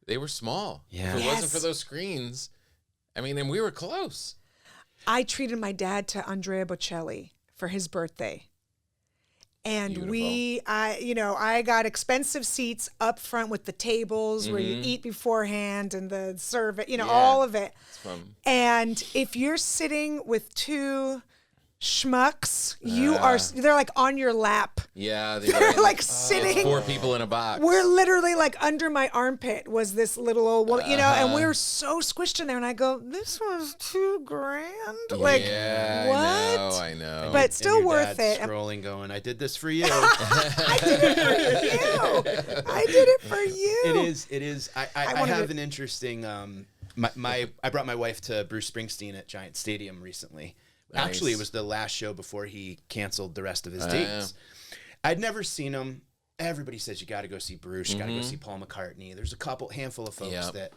they were small. Yeah. If it wasn't Yes. for those screens, and we were close. I treated my dad to Andrea Bocelli for his birthday. And I got expensive seats up front with the tables where you eat beforehand and the service, all of it. It's from And if you're sitting with two schmucks, they're like on your lap. yeah, They're like it's sitting. 4 people in a box. We're literally like under my armpit was this little old woman, and we were so squished in there. And I go, this was $2,000. Like, what? I know. But and still your worth dad's it. Scrolling, going, I did this for you. I did it for you. I did it for you. It is. I wanna have do- an interesting I brought my wife to Bruce Springsteen at Giant Stadium recently. Nice. Actually, it was the last show before he canceled the rest of his dates. I'd never seen him. Everybody says you got to go see Bruce. You got to go see Paul McCartney. There's a handful of folks that,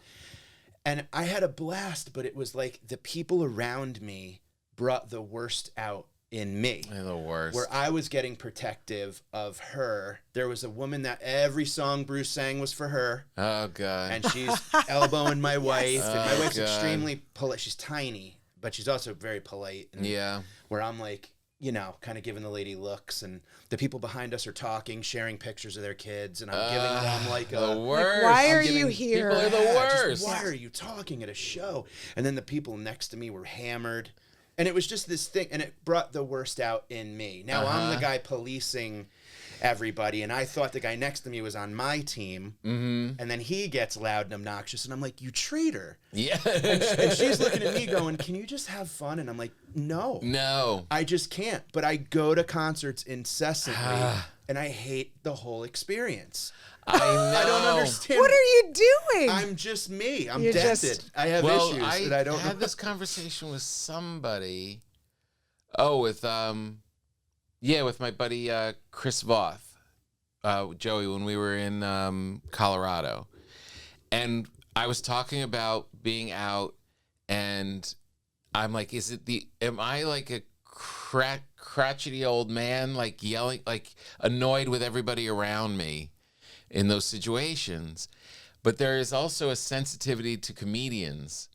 and I had a blast. But it was like the people around me brought the worst out in me. They're the worst. Where I was getting protective of her. There was a woman that every song Bruce sang was for her. Oh God. And she's elbowing my wife. And my wife's God. extremely polite. She's tiny, but she's also very polite. And where I'm like, you know, kind of giving the lady looks, and the people behind us are talking, sharing pictures of their kids, and I'm giving them like the worst. Like, why are you here? People are the worst. Just, why are you talking at a show? And then the people next to me were hammered. And it was just this thing, and it brought the worst out in me. Now I'm the guy policing everybody, and I thought the guy next to me was on my team, and then he gets loud and obnoxious, and I'm like, you traitor. Yeah. And she's looking at me going, can you just have fun? And I'm like, no, I just can't. But I go to concerts incessantly, and I hate the whole experience. I know. I don't understand. What are you doing? I'm just me. I'm You're dented. I have issues that I don't had this conversation with somebody. Oh, with my buddy Chris Voth, Joey, when we were in Colorado, and I was talking about being out, and I'm like, am I like a crotchety old man, like yelling, like annoyed with everybody around me in those situations? But there is also a sensitivity to comedians.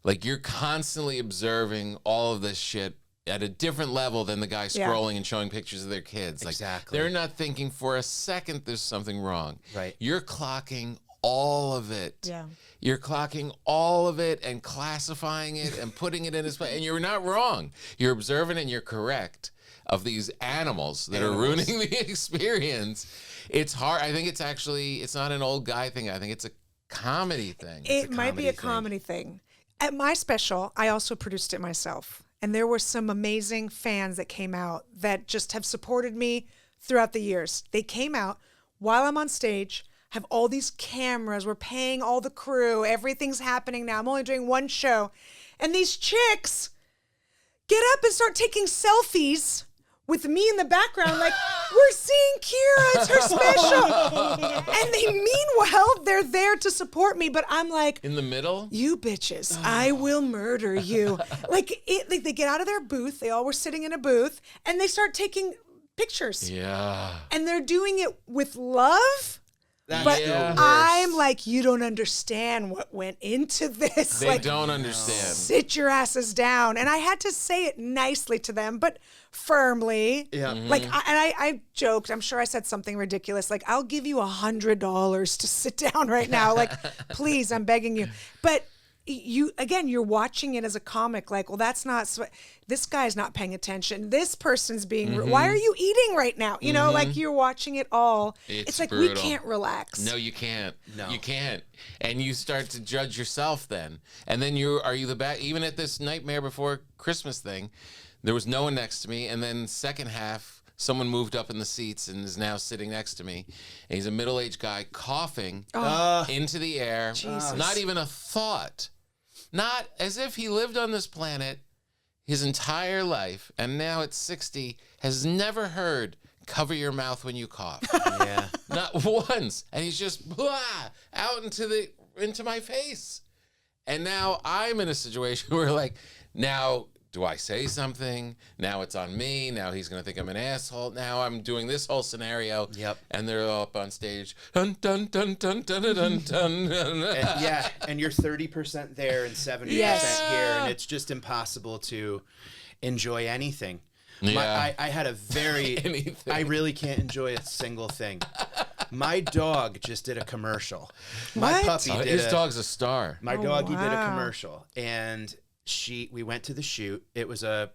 Like, you're constantly observing all of this shit at a different level than the guy scrolling and showing pictures of their kids. Like, exactly. They're not thinking for a second there's something wrong. Right. You're clocking all of it. Yeah. You're clocking all of it and classifying it and putting it in its place. And you're not wrong. You're observant and you're correct of these animals that are ruining the experience. It's hard. I think it's not an old guy thing. I think it's a comedy thing. It might be a comedy thing. At my special, I also produced it myself. And there were some amazing fans that came out that just have supported me throughout the years. They came out while I'm on stage, have all these cameras, we're paying all the crew, everything's happening now. I'm only doing one show. And these chicks get up and start taking selfies with me in the background, like, we're seeing Kira, it's her special. And meanwhile, they're there to support me, but I'm like, in the middle? You bitches, I will murder you. Like they get out of their booth, they all were sitting in a booth, and they start taking pictures. Yeah. And they're doing it with love. But the I'm like, you don't understand what went into this. They like, don't understand. Sit your asses down. And I had to say it nicely to them, but firmly. Yeah. Like, I joked. I'm sure I said something ridiculous. Like, I'll give you $100 to sit down right now. Like, please, I'm begging you. But you're watching it as a comic. Like, well, that's not. This guy's not paying attention. This person's being. Why are you eating right now? You know, like you're watching it all. It's like brutal. we can't relax. No, you can't. No. You can't. And you start to judge yourself then. And then are you the bad? Even at this Nightmare Before Christmas thing, there was no one next to me. And then second half, someone moved up in the seats and is now sitting next to me. And he's a middle-aged guy coughing into the air. Jesus. Not even a thought. Not as if he lived on this planet his entire life, and now at 60 has never heard "cover your mouth when you cough." Yeah. Not once. And he's just out into my face. And now I'm in a situation where, like, now do I say something? Now it's on me. Now he's going to think I'm an asshole. Now I'm doing this whole scenario. Yep. And they're all up on stage. Dun, dun, dun, dun, dun, dun, dun, dun. And, and you're 30% there and 70% here, and it's just impossible to enjoy anything. Yeah. I had a very, Anything. I really can't enjoy a single thing. My dog just did a commercial. My What? puppy did His dog's a star. My doggy did a wow. commercial, and we went to the shoot. It was a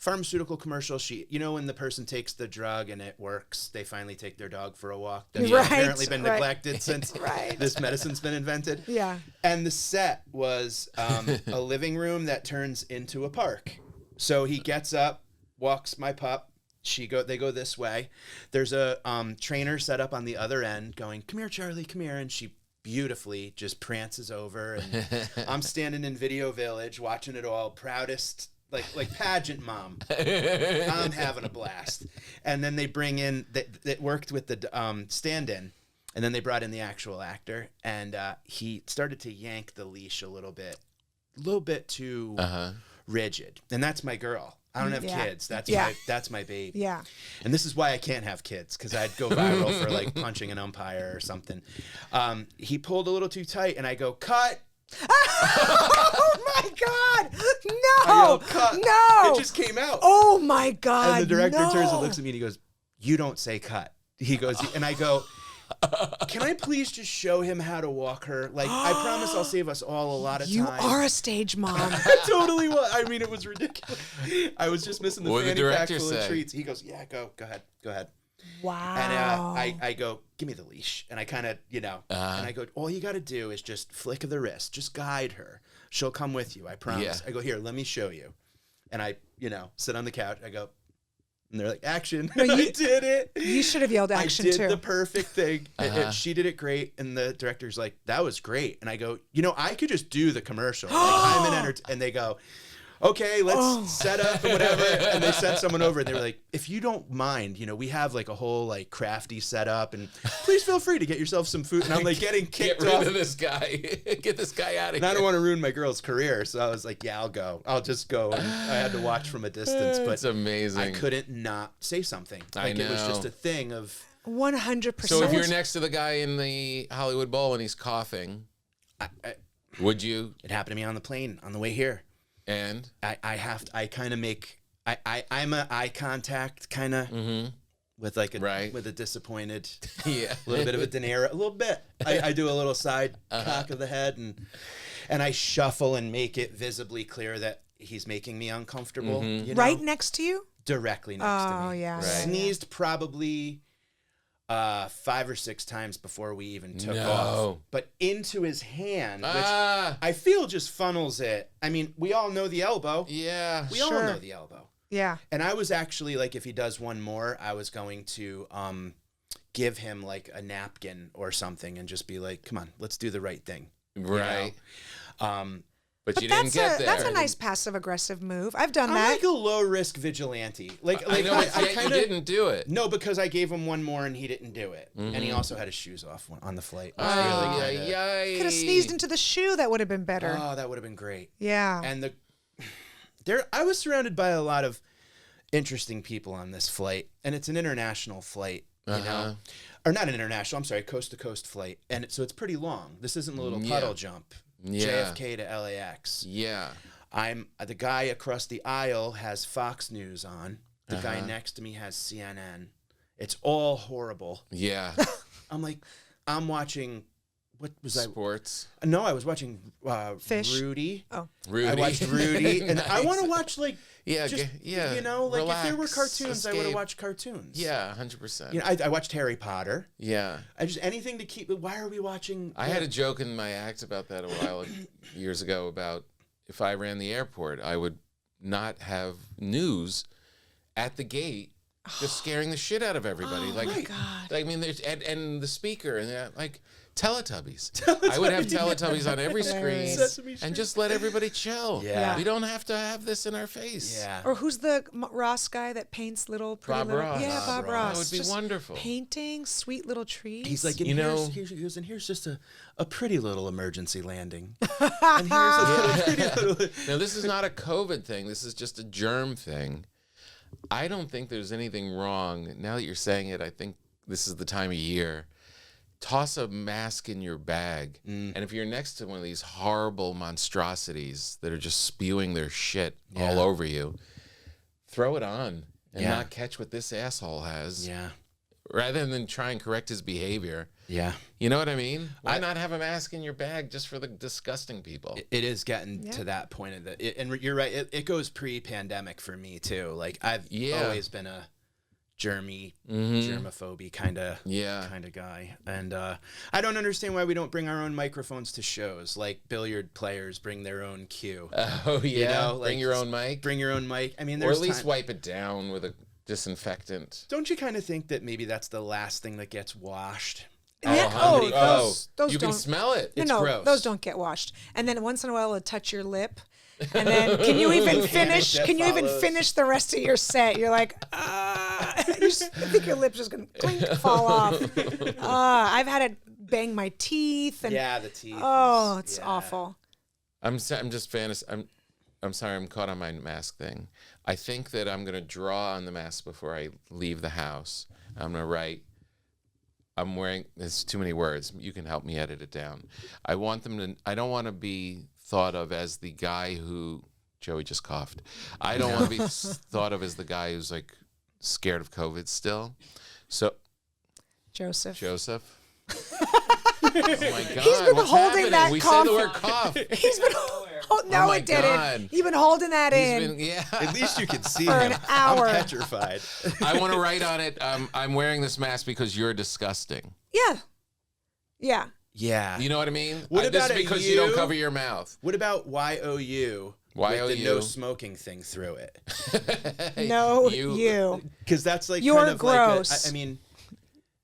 pharmaceutical commercial. When the person takes the drug and it works, they finally take their dog for a walk. That's Right, apparently been right. neglected since this medicine's been invented. Yeah. And the set was a living room that turns into a park. So he gets up, walks my pup. They go this way. There's a trainer set up on the other end going, "Come here, Charlie, come here." And she beautifully just prances over, and I'm standing in Video Village watching it all, proudest, like pageant mom. I'm having a blast. And then they bring in, that worked with the stand-in, and then they brought in the actual actor, and he started to yank the leash a little bit too rigid. And that's my girl. I don't have kids. That's my baby. Yeah. And this is why I can't have kids, because I'd go viral for like punching an umpire or something. He pulled a little too tight, and I go, cut. Oh my God! I No! go, cut. No! It just came out. Oh my God! And the director no. turns and looks at me and he goes, "You don't say cut." He goes, and I go, "Can I please just show him how to walk her? Like, I promise I'll save us all a lot of time." You are a stage mom. I totally was. I mean, it was ridiculous. I was just missing the What did the fanny pack director full of say? treats. He goes, "Yeah, go ahead." Wow. And I go, "Give me the leash." And I kind of, and I go, "All you got to do is just flick of the wrist. Just guide her. She'll come with you. I promise." Yeah. I go, "Here, let me show you." And I, sit on the couch. I go, and they're like, "Action." No, I did it. You should have yelled action I did too. the perfect thing. She did it great. And the director's like, "That was great." And I go, I could just do the commercial. Like, I'm an and they go, "Okay, let's set up and whatever." And they sent someone over, and they were like, "If you don't mind, we have like a whole like crafty setup, and please feel free to get yourself some food." And I'm like getting kicked Get rid off. of this guy. Get this guy out of And here. I don't want to ruin my girl's career, so I was like, "Yeah, I'll go. I'll just go." And I had to watch from a distance, but It's amazing. I couldn't not say something. I Like, it was know. just a thing of. 100%. So if you're next to the guy in the Hollywood Bowl and he's coughing, would you? It happened to me on the plane on the way here. And I kind of make I'm a eye contact kind of with like with a disappointed yeah, a little bit of a De Niro, a little bit. I do a little side cock of the head and I shuffle and make it visibly clear that he's making me uncomfortable. right next to you? Directly next to me. Oh, yeah. Right. Sneezed probably 5 or 6 times before we even took No. off. But into his hand, which Ah, I feel just funnels it. I mean, we all know the elbow. yeah. We all Sure. know the elbow. Yeah. And I was actually like, if he does one more, I was going to give him like a napkin or something and just be like, "Come on, let's do the right thing." Right. But you That's didn't get there. That's a nice passive aggressive move. I've done I'm that. like a low risk vigilante. Like I know, but yet kinda, you didn't do it. No, because I gave him one more and he didn't do it, and he also had his shoes off on the flight. It was Oh, really kinda- yeah. Could have sneezed into the shoe. That would have been better. Oh, that would have been great. Yeah. And I was surrounded by a lot of interesting people on this flight, and it's an international flight, or not an international. I'm sorry, coast to coast flight, and so it's pretty long. This isn't a little puddle jump. Yeah. JFK to LAX. Yeah. I'm the guy across the aisle has Fox News on. The guy next to me has CNN. It's all horrible. Yeah. I'm like, I'm watching. What was Sports. I? No, I was watching Phish. Rudy. Oh. Rudy. I watched Rudy, and I want to watch like Yeah, just, yeah. like if there were Relax, cartoons, I would have escape. watched cartoons. Yeah, 100%. I watched Harry Potter. Yeah. I just anything to keep. Why are we watching? I had a joke in my act about that years ago about if I ran the airport, I would not have news at the gate just scaring the shit out of everybody. Oh my God. I mean, there's and the speaker and like Teletubbies. I would have Teletubbies on every screen Hilarious. Sesame Street. and just let everybody chill. Yeah. We don't have to have this in our face. Yeah. Or who's the Ross guy that paints little pretty Bob little? Ross. Yeah, Bob Bob Ross. Ross. That would be Just wonderful. Painting sweet little trees. He's like, and You know- here's just a pretty little emergency landing. And here's a pretty little. Now, this is not a COVID thing. This is just a germ thing. I don't think there's anything wrong. Now that you're saying it, I think this is the time of year. Toss a mask in your bag. And if you're next to one of these horrible monstrosities that are just spewing their shit all over you, throw it on and Yeah. not catch what this asshole has. Yeah. Rather than try and correct his behavior. Yeah. You know what I mean? Why not have a mask in your bag just for the disgusting people? It is getting to that point of and you're right. It goes pre-pandemic for me too. Like I've always been a germaphobe kind of guy, and I don't understand why we don't bring our own microphones to shows. Like billiard players bring their own cue. Oh yeah, You know, bring like, your own mic. Bring your own mic. I mean, Or there's at least time- wipe it down with a disinfectant. Don't you kind of think that maybe that's the last thing that gets washed Yeah, honey. those You can don't. smell it. No, It's no, gross. those don't get washed. And then once in a while, it'll touch your lip. And then, can you even finish? that Can you even follows. finish the rest of your set? You're like, I think your lip's just gonna clink, fall off. I've had it bang my teeth, and Yeah, the teeth. oh, it's yeah. awful. I'm just I'm sorry, I'm caught on my mask thing. I think that I'm gonna draw on the mask before I leave the house. I'm gonna write. I'm wearing. There's too many words. You can help me edit it down. I want them to. I don't want to be thought of as the guy who. Joey just coughed. I don't want to be thought of as the guy who's like scared of COVID still. So Joseph. Oh my God! He's been what's holding happening? that We cough. said the word cough. He's been. Oh no, Oh my it didn't. God. You've been holding that in. Yeah. At least you can see For him. an hour. I'm petrified. I want to write on it. I'm wearing this mask because you're disgusting. Yeah. Yeah. Yeah. You know what I mean? What Just about a because you don't you? cover your mouth. What about YOU? With the YOU? no smoking thing through it. No, you. Because that's like You're kind of gross. like I mean,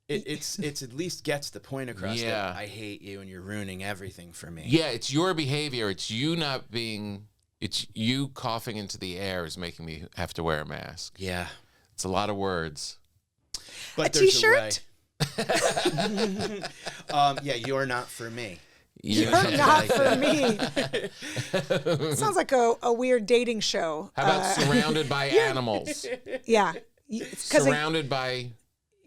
it's at least gets the point across Yeah. that I hate you and you're ruining everything for me. Yeah, it's your behavior. It's you not being. It's you coughing into the air is making me have to wear a mask. Yeah. It's a lot of words. But A there's t-shirt? Yeah, you're not for me. You're Yeah. not for me. Sounds like a weird dating show. How about surrounded by animals? Yeah. Because Surrounded by.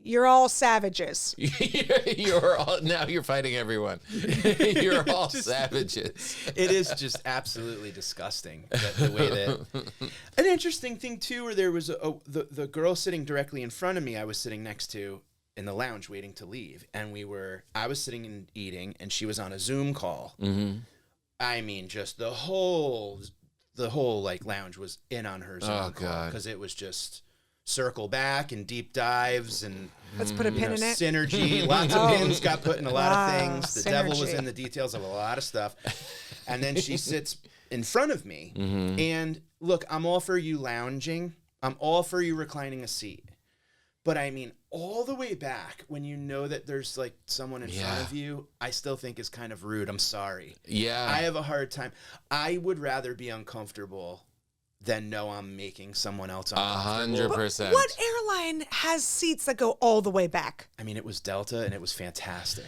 you're all savages. You're all now. You're fighting everyone. You're all savages. It is just absolutely disgusting the way that. An interesting thing too, where there was the girl sitting directly in front of me. I was sitting next to in the lounge waiting to leave, and I was sitting and eating, and she was on a Zoom call. Mm-hmm. I mean, just the whole like lounge was in on her Zoom Oh, call God. because it was just circle back and deep dives and Let's put a pin in it. synergy. Lots of pins got put in a lot Wow, of things. The devil was synergy. in the details of a lot of stuff. And then she sits in front of me. Mm-hmm. And look, I'm all for you lounging. I'm all for you reclining a seat. But I mean, all the way back when you know that there's like someone in front of you, I still think is kind of rude. I'm sorry. Yeah. I have a hard time. I would rather be uncomfortable than know I'm making someone else uncomfortable. 100%. What airline has seats that go all the way back? I mean, it was Delta, and it was fantastic.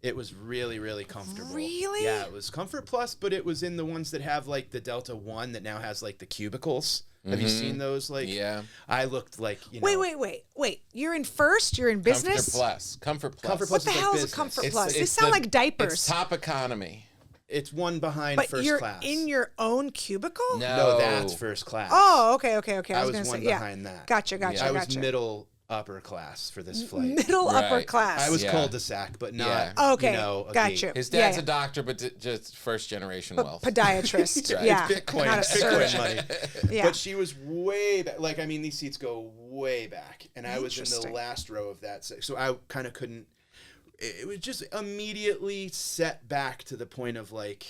It was really, really comfortable. Really? Yeah, it was Comfort Plus, but it was in the ones that have like the Delta One that now has like the cubicles. Have you seen those? Like, Yeah. I looked like Wait. You're in first? You're in business? Comfort Plus. Comfort What Plus the is like hell is a business. Comfort It's- Plus? They it's sound the- like diapers. It's top economy. It's one behind but first you're class. in your own cubicle? No, that's first class. Oh, okay. I was I was going to one say, yeah. behind that. Gotcha. I was middle upper class for this flight. Middle upper Right. class. I was Yeah. cul-de-sac, but not. Yeah. Okay, You know, a gotcha. gate. His dad's Yeah. a doctor, but just first generation wealth. Podiatrist. Right. Yeah. Bitcoin, Not a Bitcoin surgeon. money. Yeah. But she was way back. Like, I mean, these seats go way back. And I was in the Interesting. last row of that. So I kind of couldn't. It was just immediately set back to the point of like,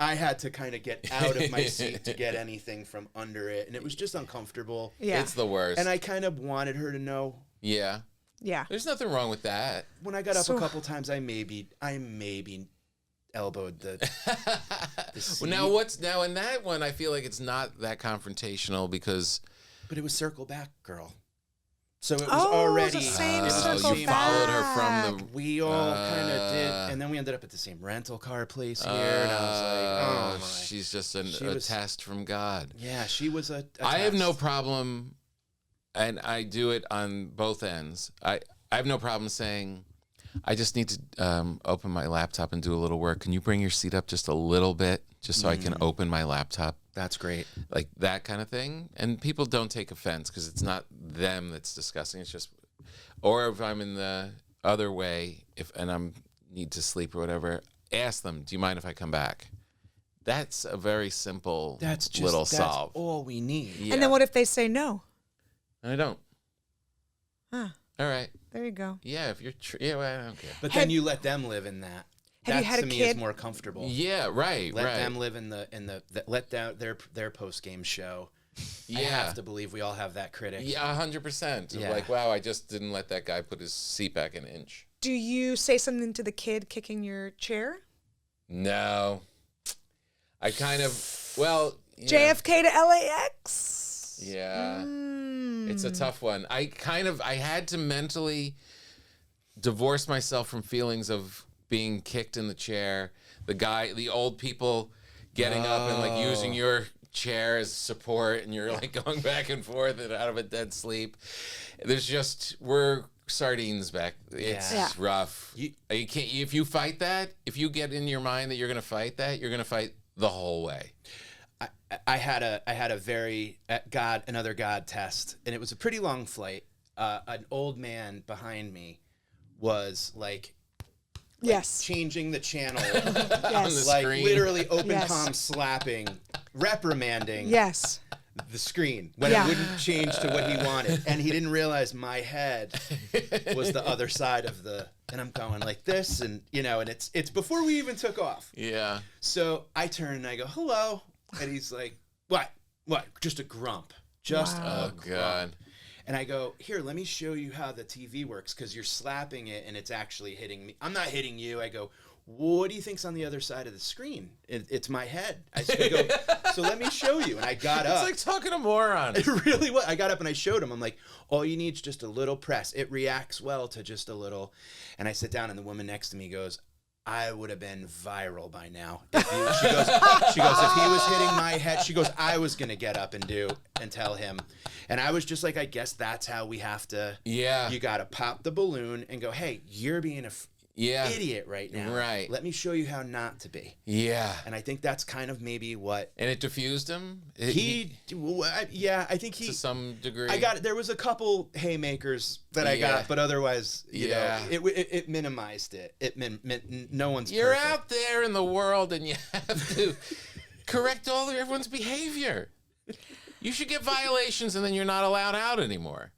I had to kind of get out of my seat to get anything from under it. And it was just uncomfortable. Yeah. It's the worst. And I kind of wanted her to know. yeah. Yeah. There's nothing wrong with that. When I got up So- a couple times, I maybe elbowed the seat. Now in that one, I feel like it's not that confrontational because But it was circle back, girl. So it was Oh, already. the same it was circle the you same- followed her from the. We all kind of did, and then we ended up at the same rental car place here, and I was like, oh my. She's just She a was- test from God. Yeah, she was a I have no test. problem, and I do it on both ends. I have no problem saying, I just need to open my laptop and do a little work. Can you bring your seat up just a little bit, just so I can open my laptop? That's great. Like that kind of thing. And people don't take offense because it's not them that's discussing. It's just, or if I'm in the other way, and I'm need to sleep or whatever, ask them, do you mind if I come back? That's a very simple That's just little that's solve. all we need. Yeah. And then what if they say no? I don't. Huh. All right. There you go. Yeah, if you're, yeah, well, I don't care. But Have- then you let them live in that. Have you That had to a me kid? is more comfortable. Yeah, right, Let right. them live in the let their post game show. yeah. I have to believe we all have that critic. Yeah, 100%. Yeah. Like, wow, I just didn't let that guy put his seat back an inch. Do you say something to the kid kicking your chair? No. I kind of, well. Yeah. JFK to LAX? Yeah. It's a tough one. I had to mentally divorce myself from feelings of being kicked in the chair. The old people getting up and like using your chair as support, and you're like going back and forth and out of a dead sleep. We're sardines back. It's rough. You can't, if you fight that, if you get in your mind that you're going to fight that, you're going to fight the whole way. I had a very another God test, and it was a pretty long flight. An old man behind me was like changing the channel On the screen. literally open palm slapping, reprimanding the screen when it wouldn't change to what he wanted, and he didn't realize my head was the other side of the, and I'm going like this, and and it's before we even took off. Yeah. So I turn and I go, hello, and he's like, what just a grump, just a grump. God. And I go, here, let me show you how the TV works, because you're slapping it and it's actually hitting me. I'm not hitting you. I go, what do you think's on the other side of the screen? It's my head. I go, so let me show you. And I got up. It's like talking to morons. It really was. I got up and I showed him. I'm like, all you need is just a little press. It reacts well to just a little. And I sit down, and the woman next to me goes, I would have been viral by now. She goes, if he was hitting my head, she goes, I was going to get up and tell him. And I was just like, I guess that's how we have to. Yeah. You got to pop the balloon and go, hey, you're being idiot right now. Right. Let me show you how not to be. Yeah. And I think that's kind of maybe what. And it diffused him? I think he. To some degree. There was a couple haymakers that I got, but otherwise, you know, it minimized it. No one's You're perfect. out there in the world, and you have to correct everyone's behavior. You should get violations, and then you're not allowed out anymore.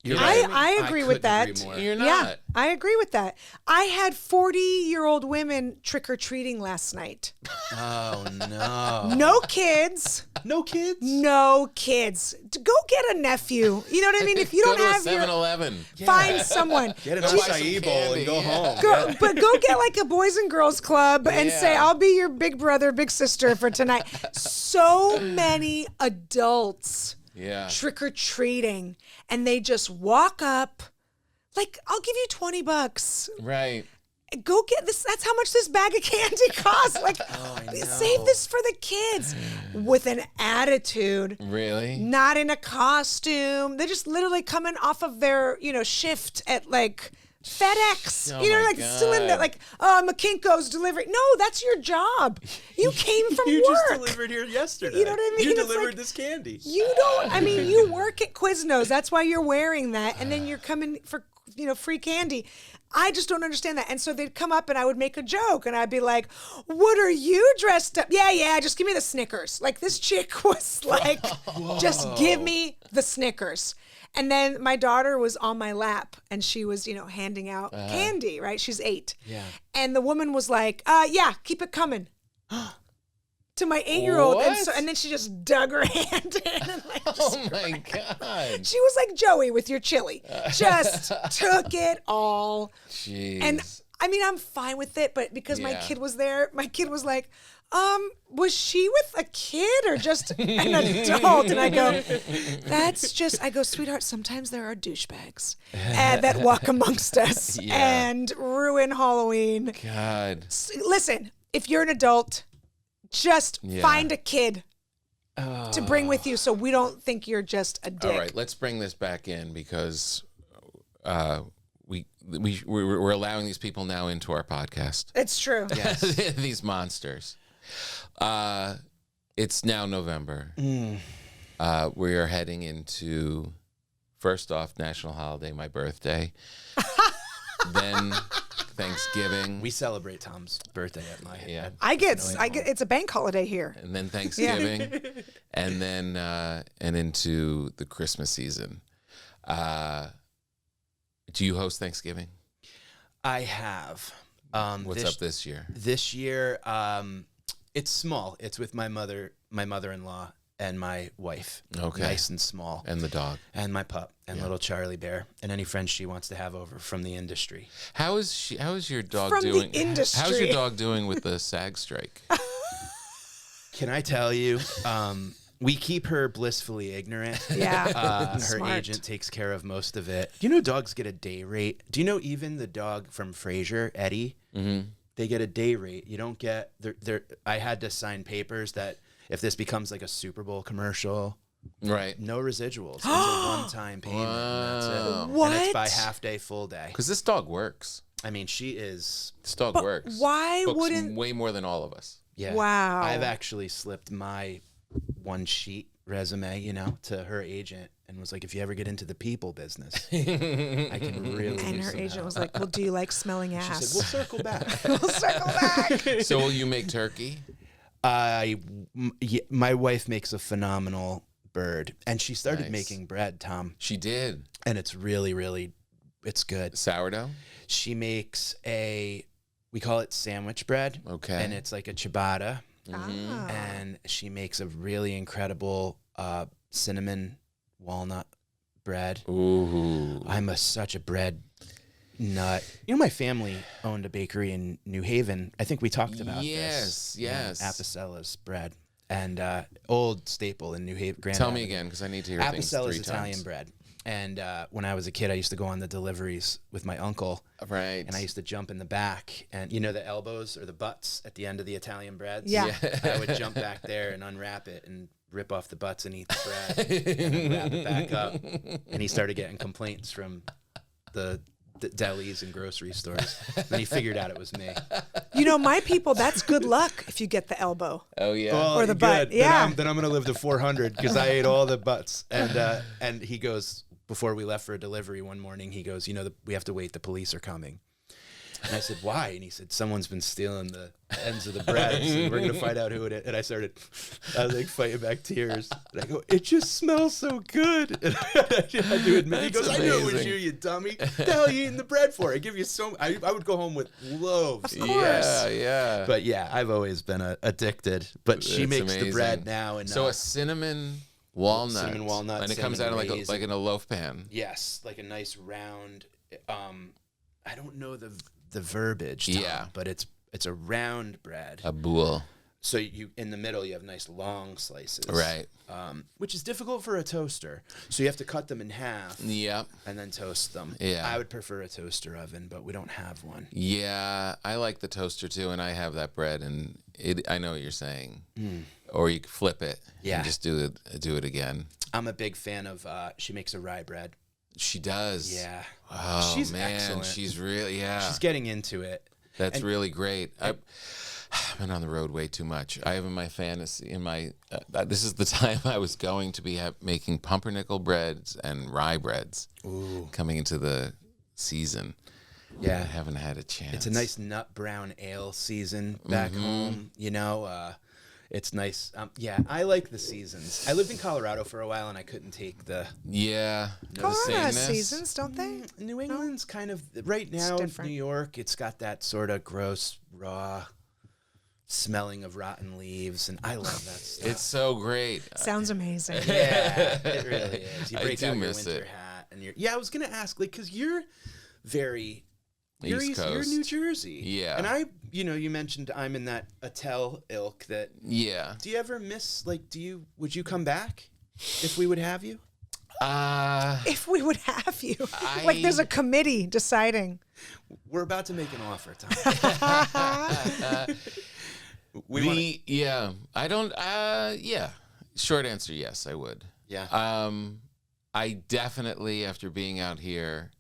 I agree with that. You're not. Yeah, I agree with that. I had 40-year-old women trick-or-treating last night. Oh, no. No kids. No kids? No kids. Go get a nephew. You know what I mean? If you don't have Go to a 7-Eleven. Find someone. Get an acai bowl and go home. But go get like a Boys and Girls Club and say, I'll be your big brother, big sister for tonight. So many adults trick-or-treating, and they just walk up like, I'll give you $20. Right. Go get this. That's how much this bag of candy costs. Like, save this for the kids. With an attitude. Really? Not in a costume. They're just literally coming off of their, shift at like FedEx. Still in the McKinko's delivery. No, that's your job. You came from you work. You just delivered here yesterday. You know what I mean? You delivered this candy. You work at Quiznos. That's why you're wearing that. And then you're coming for, free candy. I just don't understand that. And so they'd come up and I would make a joke and I'd be like, what are you dressed up? Yeah, just give me the Snickers. Like, this chick was like, just give me the Snickers. And then my daughter was on my lap and she was, handing out candy, right? She's 8. Yeah. And the woman was like, keep it coming. To my 8-year-old. And then she just dug her hand in. And my God. She was like Joey with your chili. Just took it all. Jeez. And I'm fine with it, but because my kid was there, my kid was like, was she with a kid or just an adult? And I go, sweetheart, sometimes there are douchebags that walk amongst us and ruin Halloween. God. Listen, if you're an adult, just find a kid to bring with you so we don't think you're just a dick. All right, let's bring this back in because we're allowing these people now into our podcast. It's true. Yes. These monsters. It's now November. We are heading into, first off, national holiday, my birthday. Then Thanksgiving. We celebrate Tom's birthday at my it's a bank holiday here. And then Thanksgiving. And then and into the Christmas season. Do you host Thanksgiving? I have. What's up this year? This year, it's small. It's with my mother-in-law, and my wife. Okay. Nice and small. And the dog. And my pup and little Charlie Bear and any friends she wants to have over from the industry. How is your dog From the doing? industry. How's your dog doing with the SAG strike? Can I tell you? We keep her blissfully ignorant. Yeah. Her Smart. agent takes care of most of it. Do you know dogs get a day rate? Do you know even the dog from Frasier, Eddie? Mm-hmm. They get a day rate. You don't get. I had to sign papers that if this becomes like a Super Bowl commercial, Right. no residuals. It's a one-time payment. And that's it. What? And it's by half day, full day. Because this dog works. I mean, she is. This dog But works. why Books wouldn't- way more than all of us? Yeah. Wow. I've actually slipped my one sheet resume, to her agent and was like, if you ever get into the people business, I can really. And use her some agent help. was like, well, do you like smelling She ass? said, we'll circle back. We'll circle back. So will you make turkey? My wife makes a phenomenal bird, and she started Nice. making bread, Tom, She did. and it's really, really, it's good. Sourdough? She makes we call it sandwich bread. Okay. And it's like a ciabatta. Ah. And she makes a really incredible cinnamon walnut bread. Ooh. I'm such a bread nut. My family owned a bakery in New Haven. I think we talked about this. Yes. Apicella's bread. And old staple in New Haven. Grand Tell me Avenue. again, because I need to hear things 3 Apicella's times. Italian bread. And when I was a kid, I used to go on the deliveries with my uncle. Right. And I used to jump in the back, and the elbows or the butts at the end of the Italian breads. Yeah. I would jump back there and unwrap it and rip off the butts and eat the bread, and then wrap it back up. And he started getting complaints from the delis and grocery stores. Then he figured out it was me. My people, that's good luck if you get the elbow. Oh, yeah. Or the butt, yeah. Then I'm gonna live to 400 because I ate all the butts. And he goes, before we left for a delivery one morning, he goes, we have to wait. The police are coming. And I said, why? And he said, someone's been stealing the ends of the bread. And we're going to find out who it is. And I was like fighting back tears. And I go, it just smells so good. And I had to admit, he goes, That's I knew it was amazing. you dummy. What the hell are you eating the bread for? I give you I would go home with loaves. Of course. Yeah. But yeah, I've always been addicted. But she That's makes the amazing. bread now. And So a cinnamon walnut. Cinnamon walnut, And it comes out cinnamon like in a loaf pan. yes, like a nice round. I don't know the verbiage, Tom, Yeah. but it's a round bread. A boule. So you in the middle you have nice long slices, Right. Which is difficult for a toaster. So you have to cut them in half Yep. and then toast them. Yeah. I would prefer a toaster oven, but we don't have one. Yeah, I like the toaster too, and I have that bread, and I know what you're saying. Or you can flip it Yeah. and just do it again. I'm a big fan of. She makes a rye bread. She does. Yeah. Oh, She's man, excellent. she's really, She's getting into it. That's really great. I've been on the road way too much. I have in my fantasy, this is the time I was going to be making pumpernickel breads and rye breads. Ooh. Coming into the season. Yeah. I haven't had a chance. It's a nice nut brown ale season back home. It's nice. Yeah, I like the seasons. I lived in Colorado for a while, and I couldn't take the Colorado has sameness. seasons, don't they? New England's kind of right now. different. New York, it's got that sort of gross, raw smelling of rotten leaves, and I love that stuff. It's so great. Sounds amazing. Yeah, it really is. You I break do out your miss winter it. hat, and I was gonna ask, because you're very. You're East You're Coast. New Jersey. Yeah. And you mentioned I'm in that Attell ilk that. Yeah. Do you ever miss, would you come back if we would have you? If we would have you. Like there's a committee deciding. We're about to make an offer, Tom. Yeah. I don't, yeah. Short answer, yes, I would. Yeah. I definitely, after being out here,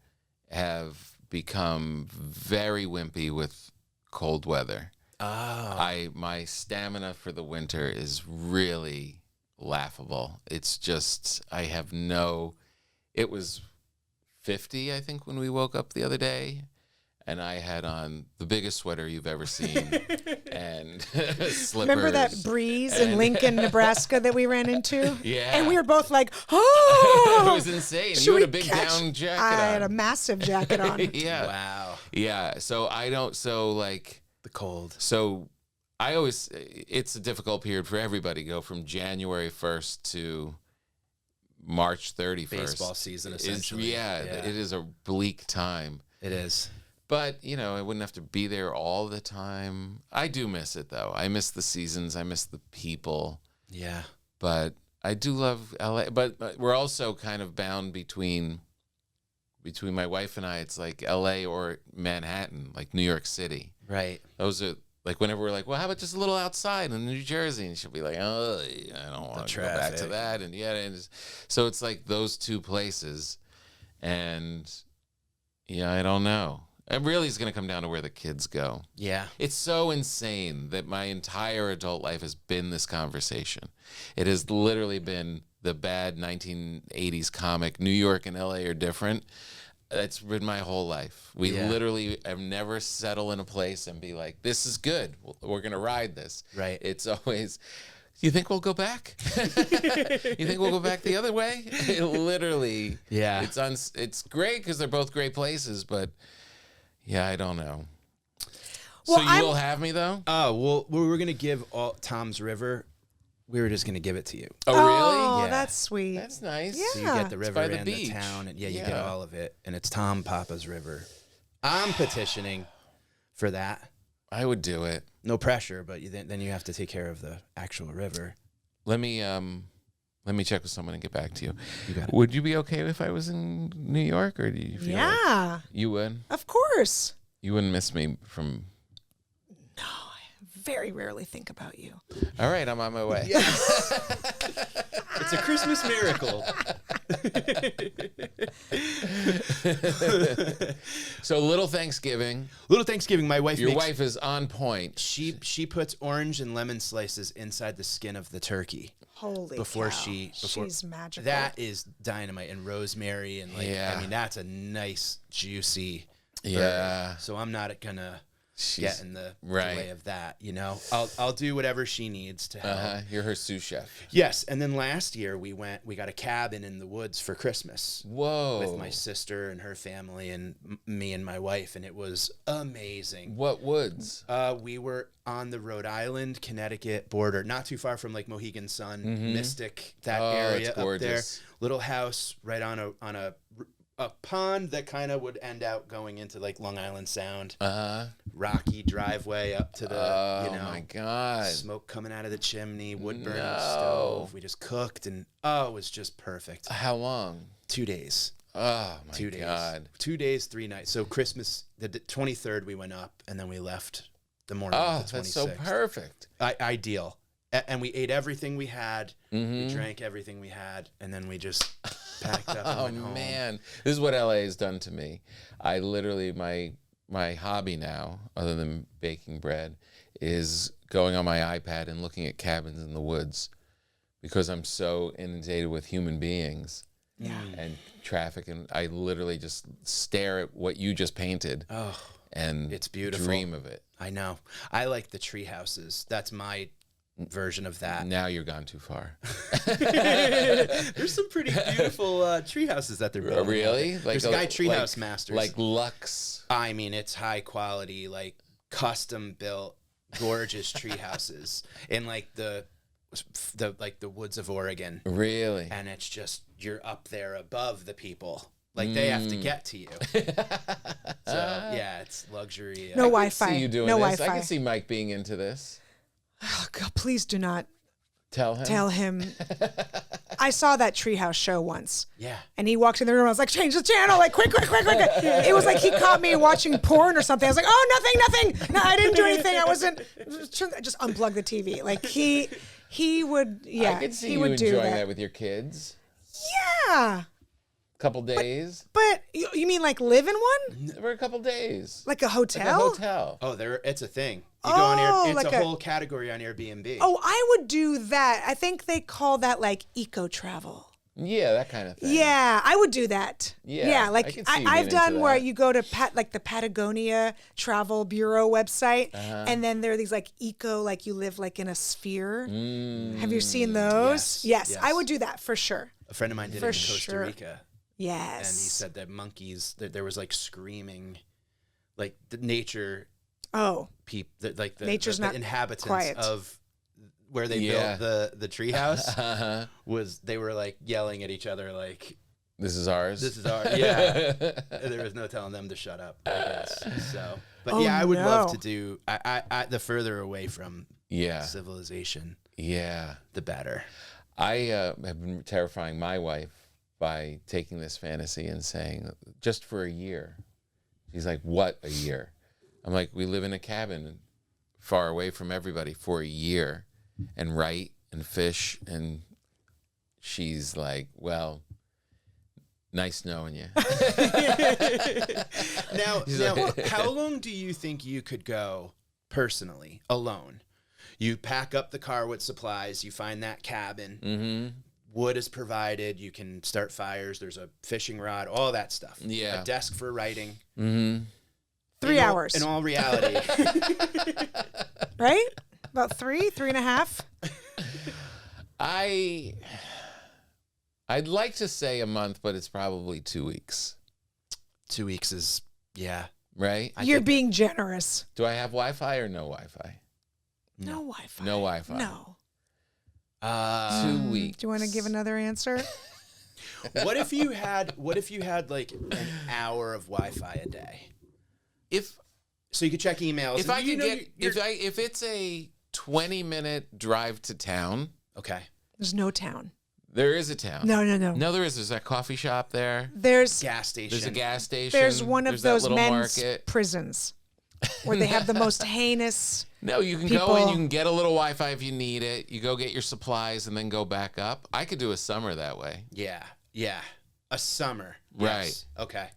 have become very wimpy with cold weather. Oh. My stamina for the winter is really laughable. It's just it was 50, I think, when we woke up the other day, and I had on the biggest sweater you've ever seen and slippers. Remember that breeze in Lincoln, Nebraska that we ran into? Yeah. And we were both like, oh. It was insane. Should You had we a big catch- down jacket I on. had a massive jacket on. Yeah. Wow. Yeah. So The cold. So it's a difficult period for everybody. Go from January 1st to March 31st. Baseball season, essentially. It is a bleak time. It is. But, I wouldn't have to be there all the time. I do miss it, though. I miss the seasons. I miss the people. Yeah. But I do love LA. But we're also kind of bound between my wife and I. It's like LA or Manhattan, like New York City. Right. Those are, like, whenever we're like, well, how about just a little outside in New Jersey? And she'll be like, oh, I don't want to go back to that. And so it's like those two places. And, I don't know. It really is going to come down to where the kids go. Yeah. It's so insane that my entire adult life has been this conversation. It has literally been the bad 1980s comic, New York and LA are different. That's been my whole life. We literally have never settled in a place and be like, this is good. We're going to ride this. Right. It's always, you think we'll go back? You think we'll go back the other way? It literally, it's great because they're both great places, but yeah, I don't know. Well, so you will have me, though? Oh, well, we were going to give Tom's River. We were just going to give it to you. Oh, really? Oh, Yeah. that's sweet. That's nice. Yeah. So you get the river by the and beach. the town. And you Yeah. get all of it. And it's Tom Papa's River. I'm petitioning for that. I would do it. No pressure, but then you have to take care of the actual river. Let me check with someone and get back to you. You got it. Would you be okay if I was in New York, or do you feel like Yeah, you would? of course. You wouldn't miss me from... No, I very rarely think about you. All right, I'm on my way. It's a Christmas miracle. So Little Thanksgiving. Little Thanksgiving, my wife Your wife is on point. She puts orange and lemon slices inside the skin of the turkey. Holy Before cow. She's magical. That is dynamite, and rosemary, and I mean, that's a nice juicy burger. So I'm not gonna get in the way of that, I'll do whatever she needs to help. You're her sous chef. Yes, and then last year we got a cabin in the woods for Christmas. Whoa. With my sister and her family and me and my wife, and it was amazing. What woods? We were on the Rhode Island, Connecticut border, not too far from like Mohegan Sun, Mystic, that area up there. Little house right on a pond that kind of would end out going into like Long Island Sound. Rocky driveway up to the, oh my God. Smoke coming out of the chimney, wood burning stove. We just cooked, and it was just perfect. How long? 2 days. Oh my 2 days. God. 2 days, 3 nights. So Christmas, the 23rd we went up, and then we left the morning of the 26th. That's so perfect. Ideal. And we ate everything we had. We drank everything we had, and then we just packed up and went home. Oh man, this is what LA has done to me. I literally my hobby now, other than baking bread, is going on my iPad and looking at cabins in the woods, because I'm so inundated with human beings and traffic, and I literally just stare at what you just painted. Oh, and it's beautiful. Dream of it. I know. I like the tree houses. That's my version of that. Now you're gone too far. There's some pretty beautiful tree houses that they're building. Really? Like there's Guy Treehouse Masters. Like Lux. I mean, it's high quality, like custom built, gorgeous tree houses in like the woods of Oregon. Really? And it's just, you're up there above the people. Like they have to get to you. So yeah, it's luxury. No Wi-Fi. See you doing no this. Wi-Fi. I can see Mike being into this. Oh, God, please do not tell him. I saw that Treehouse show once. Yeah. And he walked in the room. I was like, change the channel. Like, quick. It was like he caught me watching porn or something. I was like, oh, nothing. No, I didn't do anything. I wasn't. Just unplug the TV. Like he would. Yeah. I could see he you would enjoying do that with your kids. Yeah. Couple days. But you mean like live in one? For a couple days. Like a hotel? Like a hotel. Oh, it's a thing. You go on Air, it's like a whole category on Airbnb. Oh, I would do that. I think they call that like eco travel. Yeah, that kind of thing. Yeah, I would do that. Yeah, like I I've done where that. you go to the Patagonia Travel Bureau website, and then there are these like eco, like you live like in a sphere. Have you seen those? Yes, I would do that for sure. A friend of mine did it in Costa Rica. Yes. And he said that monkeys, that there was like screaming, like the nature Oh, like Nature's the not inhabitants quiet. of where they built the treehouse was they were like yelling at each other like, This is ours. "This is ours." Yeah, there was no telling them to shut up. I guess so. But Oh, yeah, I would love no. to do. I the further away from civilization, the better. I have been terrifying my wife by taking this fantasy and saying, just for a year. She's like, what, a year? I'm like, we live in a cabin far away from everybody for a year and write and fish. And she's like, well, nice knowing you. Now, how long do you think you could go personally alone? You pack up the car with supplies. You find that cabin. Mm-hmm. Wood is provided. You can start fires. There's a fishing rod. All that stuff. Yeah. A desk for writing. Mm-hmm. 3 hours. In all reality. Right? About 3.5. I'd like to say a month, but it's probably 2 weeks. 2 weeks is, yeah. Right? You're being generous. Do I have Wi-Fi or no Wi-Fi? No Wi-Fi. No Wi-Fi. No. 2 weeks. Do you want to give another answer? What if you had like an hour of Wi-Fi a day? So you could check emails. If I could get, if it's a 20-minute drive to town. Okay. There's no town. There is a town. No. No, there is. There's a coffee shop there. There's Gas station. There's a gas station. There's one of that those little men's market. prisons where they have the most heinous. No, you can go and you can get a little Wi-Fi if you need it. You go get your supplies and then go back up. I could do a summer that way. Yeah. A summer. Right. Yes. Okay.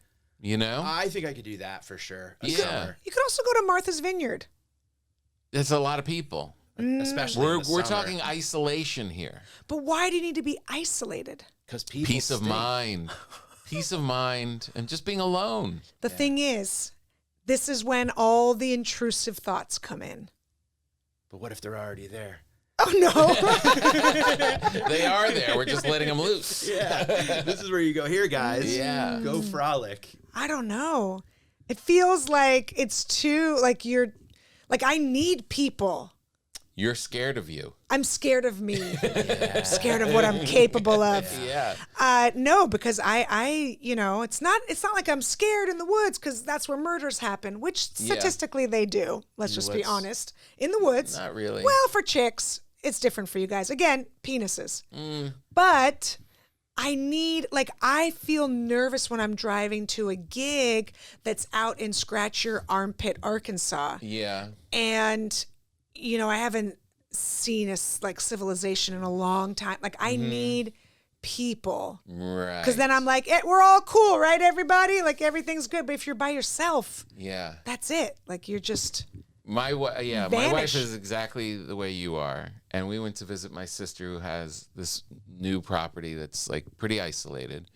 You know? I think I could do that for sure. A Yeah. summer. You could also go to Martha's Vineyard. It's a lot of people. Especially in the We're summer. talking isolation here. But why do you need to be isolated? Because people Peace of stink. mind. Peace of mind and just being alone. The thing is, this is when all the intrusive thoughts come in. But what if they're already there? Oh, no. They are there. We're just letting them loose. Yeah. This is where you go, here, guys. Yeah. Go frolic. I don't know. It feels like it's too, like I need people. You're scared of you. I'm scared of me. I'm scared of what I'm capable of. Yeah. No, because it's not like I'm scared in the woods because that's where murders happen, which statistically they do. Let's just be honest. In the woods. Not really. Well, for chicks, it's different for you guys. Again, penises. But I feel nervous when I'm driving to a gig that's out in Scratch Your Armpit, Arkansas. Yeah. And I haven't seen civilization in a long time. Like, I need people. Right. Because then I'm like, we're all cool, right, everybody? Like, everything's good. But if you're by yourself, that's it. Like, you're just my wife vanish. is exactly the way you are. And we went to visit my sister who has this new property that's like pretty isolated,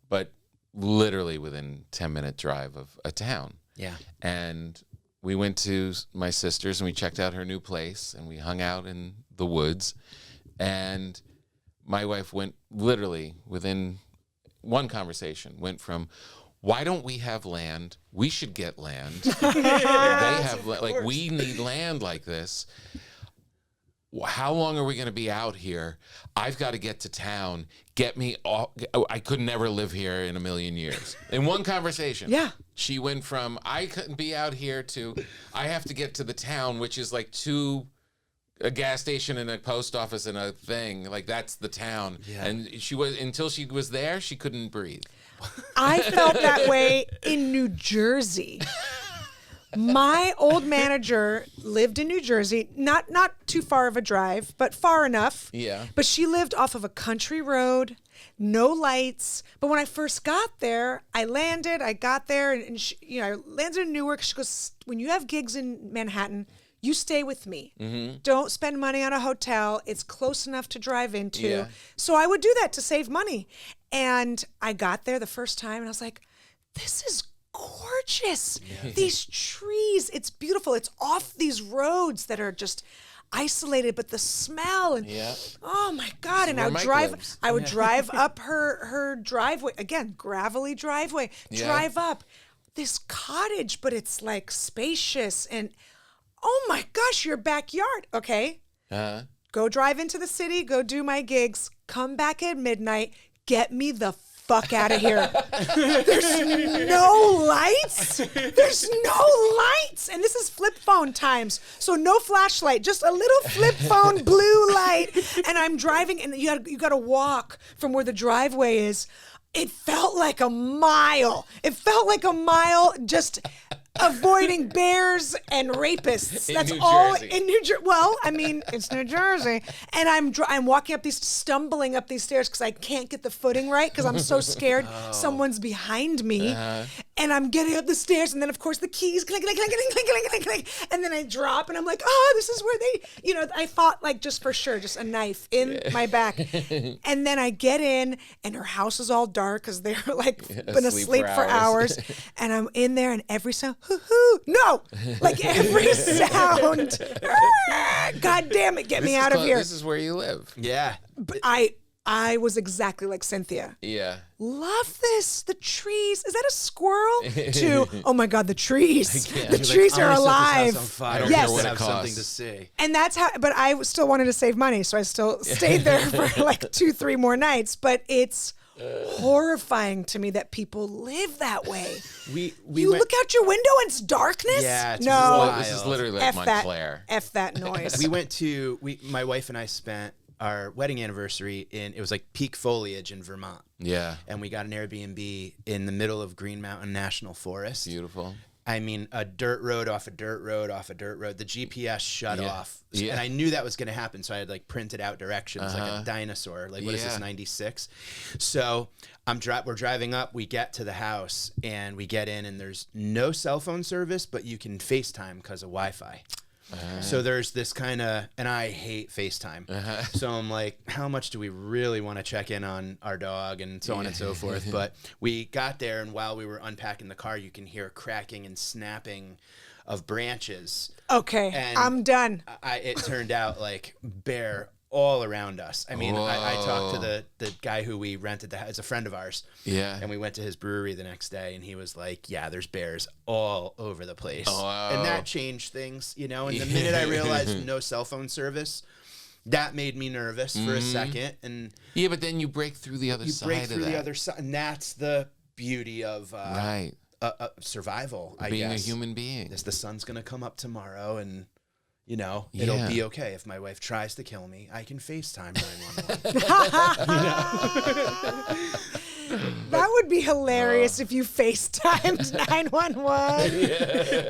but literally within 10-minute drive of a town. Yeah. And we went to my sister's and we checked out her new place and we hung out in the woods. And my wife went literally within one conversation, went from, why don't we have land? We should get land. They have, we need land like this. How long are we going to be out here? I've got to get to town. Get me off. I could never live here in a million years. In one conversation. Yeah. She went from, I couldn't be out here to, I have to get to the town, which is like a gas station and a post office and a thing. Like, that's the town. Yeah. And until she was there, she couldn't breathe. I felt that way in New Jersey. My old manager lived in New Jersey, not too far of a drive, but far enough. Yeah. But she lived off of a country road, no lights. But when I first got there, I got there, and she, I landed in Newark. She goes, when you have gigs in Manhattan, you stay with me. Mm-hmm. Don't spend money on a hotel. It's close enough to drive into. Yeah. So I would do that to save money. And I got there the first time, and I was like, this is gorgeous. Yeah. These trees, it's beautiful. It's off these roads that are just isolated, but the smell and oh my God. And I would drive up her driveway, again, gravelly driveway, drive up, this cottage, but it's like spacious and oh my gosh, your backyard. Okay. Go drive into the city, go do my gigs, come back at midnight, get me the fuck out of here. There's no lights. There's no lights. And this is flip phone times. So no flashlight, just a little flip phone blue light. And I'm driving and you got to walk from where the driveway is. It felt like a mile. It felt like a mile just avoiding bears and rapists. In That's New all Jersey. in New Jersey. Well, I mean, it's New Jersey, and I'm walking up stumbling up these stairs because I can't get the footing right because I'm so scared someone's behind me, and I'm getting up the stairs, and then of course the keys clink, clink, clink, clink, clink, clink, clink, and then I drop, and I'm like, oh, this is where I thought like just for sure, just a knife in my back, and then I get in, and her house is all dark because they're like been asleep for hours, and I'm in there, and every sound. Hoo-hoo. No, like every sound. God damn it, get me out of here. This is where you live. Yeah. But I was exactly like Cynthia. Yeah. Love this. The trees. Is that a squirrel? To, oh my God, the trees. The You're like, trees "I'm are gonna set this alive. house on fire. I don't Yes. care what it have something costs. to see. And that's how, but I still wanted to save money. So I still stayed there for like 2-3 more nights. But it's horrifying to me that people live that way. We You went, look out your window and it's darkness? Yeah, it's no. wild. This is literally like F Montclair. that noise. we went to my wife and I spent our wedding anniversary it was like peak foliage in Vermont. Yeah. And we got an Airbnb in the middle of Green Mountain National Forest. Beautiful. I mean, a dirt road off a dirt road off a dirt road. The GPS shut Yeah. off. Yeah. And I knew that was going to happen. So I had like printed out directions like a dinosaur. Like, what is this, Yeah. 96? So we're driving up. We get to the house and we get in and there's no cell phone service, but you can FaceTime because of Wi-Fi. So there's this kind of, and I hate FaceTime. So I'm like, how much do we really want to check in on our dog and so on and so forth? But we got there, and while we were unpacking the car, you can hear cracking and snapping of branches. Okay, And I'm done. It turned out like bear all around us. I mean, I talked to the guy who we rented the house, it's a friend of ours. Yeah. And we went to his brewery the next day, and he was like, yeah, there's bears all over the place. Oh, wow. And that changed things, you know? And the minute I realized no cell phone service, that made me nervous for a second. And Yeah, but then you break through the other you side break of through that. the other side. And that's the beauty of Right. survival, I Being guess. a human being. Is the sun's going to come up tomorrow, and you know, Yeah. it'll be okay. If my wife tries to kill me, I can FaceTime 911. That would be hilarious if you FaceTimed 911.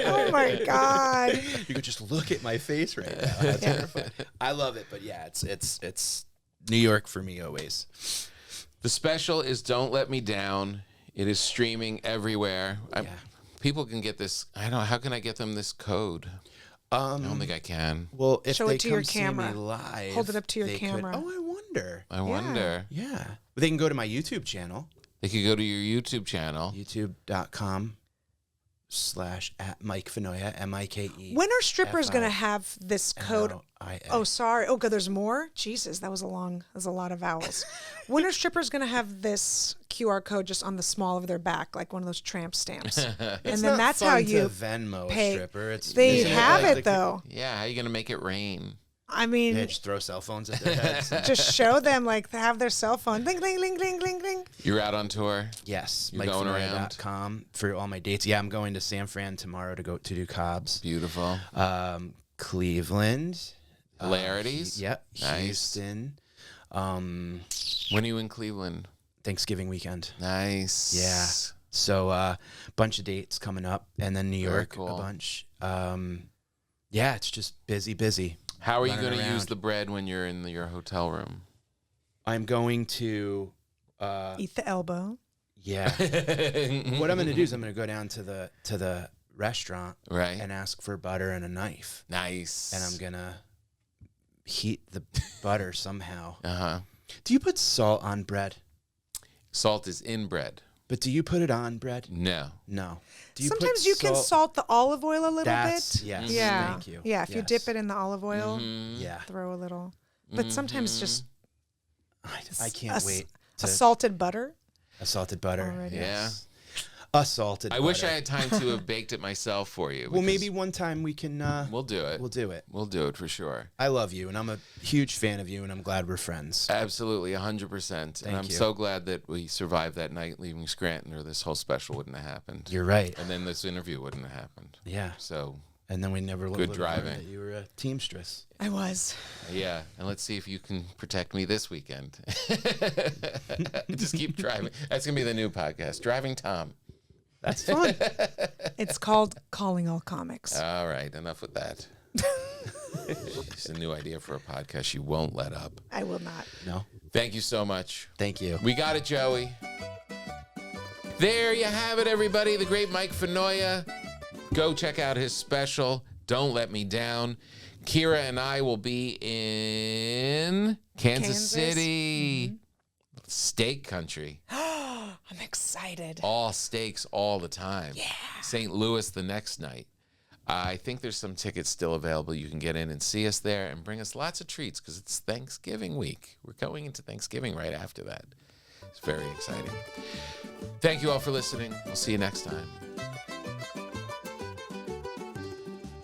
Oh my God. You could just look at my face right now. That's terrifying. I love it, but yeah, it's New York for me always. The special is Don't Let Me Down. It is streaming everywhere. People can get this. I don't know. How can I get them this code? I don't think I can. Well, if Show they it to come your see camera. me live, Hold it up to your they camera. Could, I wonder. I wonder. Yeah, they can go to my YouTube channel, They could go to your YouTube channel. youtube.com/@Mike Finoia, MIKE. When are strippers going to have this code? FINOIA. Oh, sorry. Oh, God, there's more? Jesus, that was a lot of vowels. When are strippers going to have this QR code just on the small of their back, like one of those tramp stamps? It's and then not that's fun how to you Venmo pay. a stripper. They isn't have like it, though. Yeah, how are you going to make it rain? I mean, They just throw cell phones at their heads. just show them, like, they have their cell phone. Ding, ding, ding, ding, ding, ding. You're out on tour? Yes, You're going MikeFinoia.com for all my dates. Yeah, I'm going to San Fran tomorrow to do Cobb's. Beautiful. Cleveland. Hilarities? Yep. Nice. Houston. When are you in Cleveland? Thanksgiving weekend. Nice. Yeah. So bunch of dates coming up, and then New Very York cool. a bunch. Yeah, it's just busy. How are you running going to use around. the bread when you're in your hotel room? I'm going to. Eat the elbow. Yeah. What I'm going to do is I'm going to go down to the restaurant Right. and ask for butter and a knife, Nice. and I'm going to heat the butter somehow. Uh-huh. Do you put salt on bread? Salt is in bread. But do you put it on bread? No. No. Do you Sometimes put you can salt the olive oil a little That's, bit. yes. Yeah. Thank you. Yeah, if you Yes. dip it in the olive oil, Yeah. throw a little. But sometimes just I can't wait. a salted butter. A salted butter. Already. Yeah. Salted I butter. wish I had time to have baked it myself for you. Well, because maybe one time we can. we'll do it. We'll do it. We'll do it for sure. I love you, and I'm a huge fan of you, and I'm glad we're friends. Absolutely, 100%. And I'm you. so glad that we survived that night leaving Scranton, or this whole special wouldn't have happened. You're right. And then this interview wouldn't have happened. Yeah. So, And then we never Good would have learned driving. that you were a teamstress. I was. yeah. And let's see if you can protect me this weekend. Just keep driving. That's going to be the new podcast, Driving Tom. That's fun. It's called Calling All Comics. All right, enough with that. It's a new idea for a podcast you won't let up. I will not. No. Thank you so much. Thank you. We got it, Joey. There you have it, everybody. The great Mike Finoia. Go check out his special, Don't Let Me Down. Kira and I will be in Kansas City. Steak country. I'm excited. All steaks all the time. Yeah. St. Louis the next night. I think there's some tickets still available. You can get in and see us there and bring us lots of treats because it's Thanksgiving week. We're going into Thanksgiving right after that. It's very exciting. Thank you all for listening. We'll see you next time.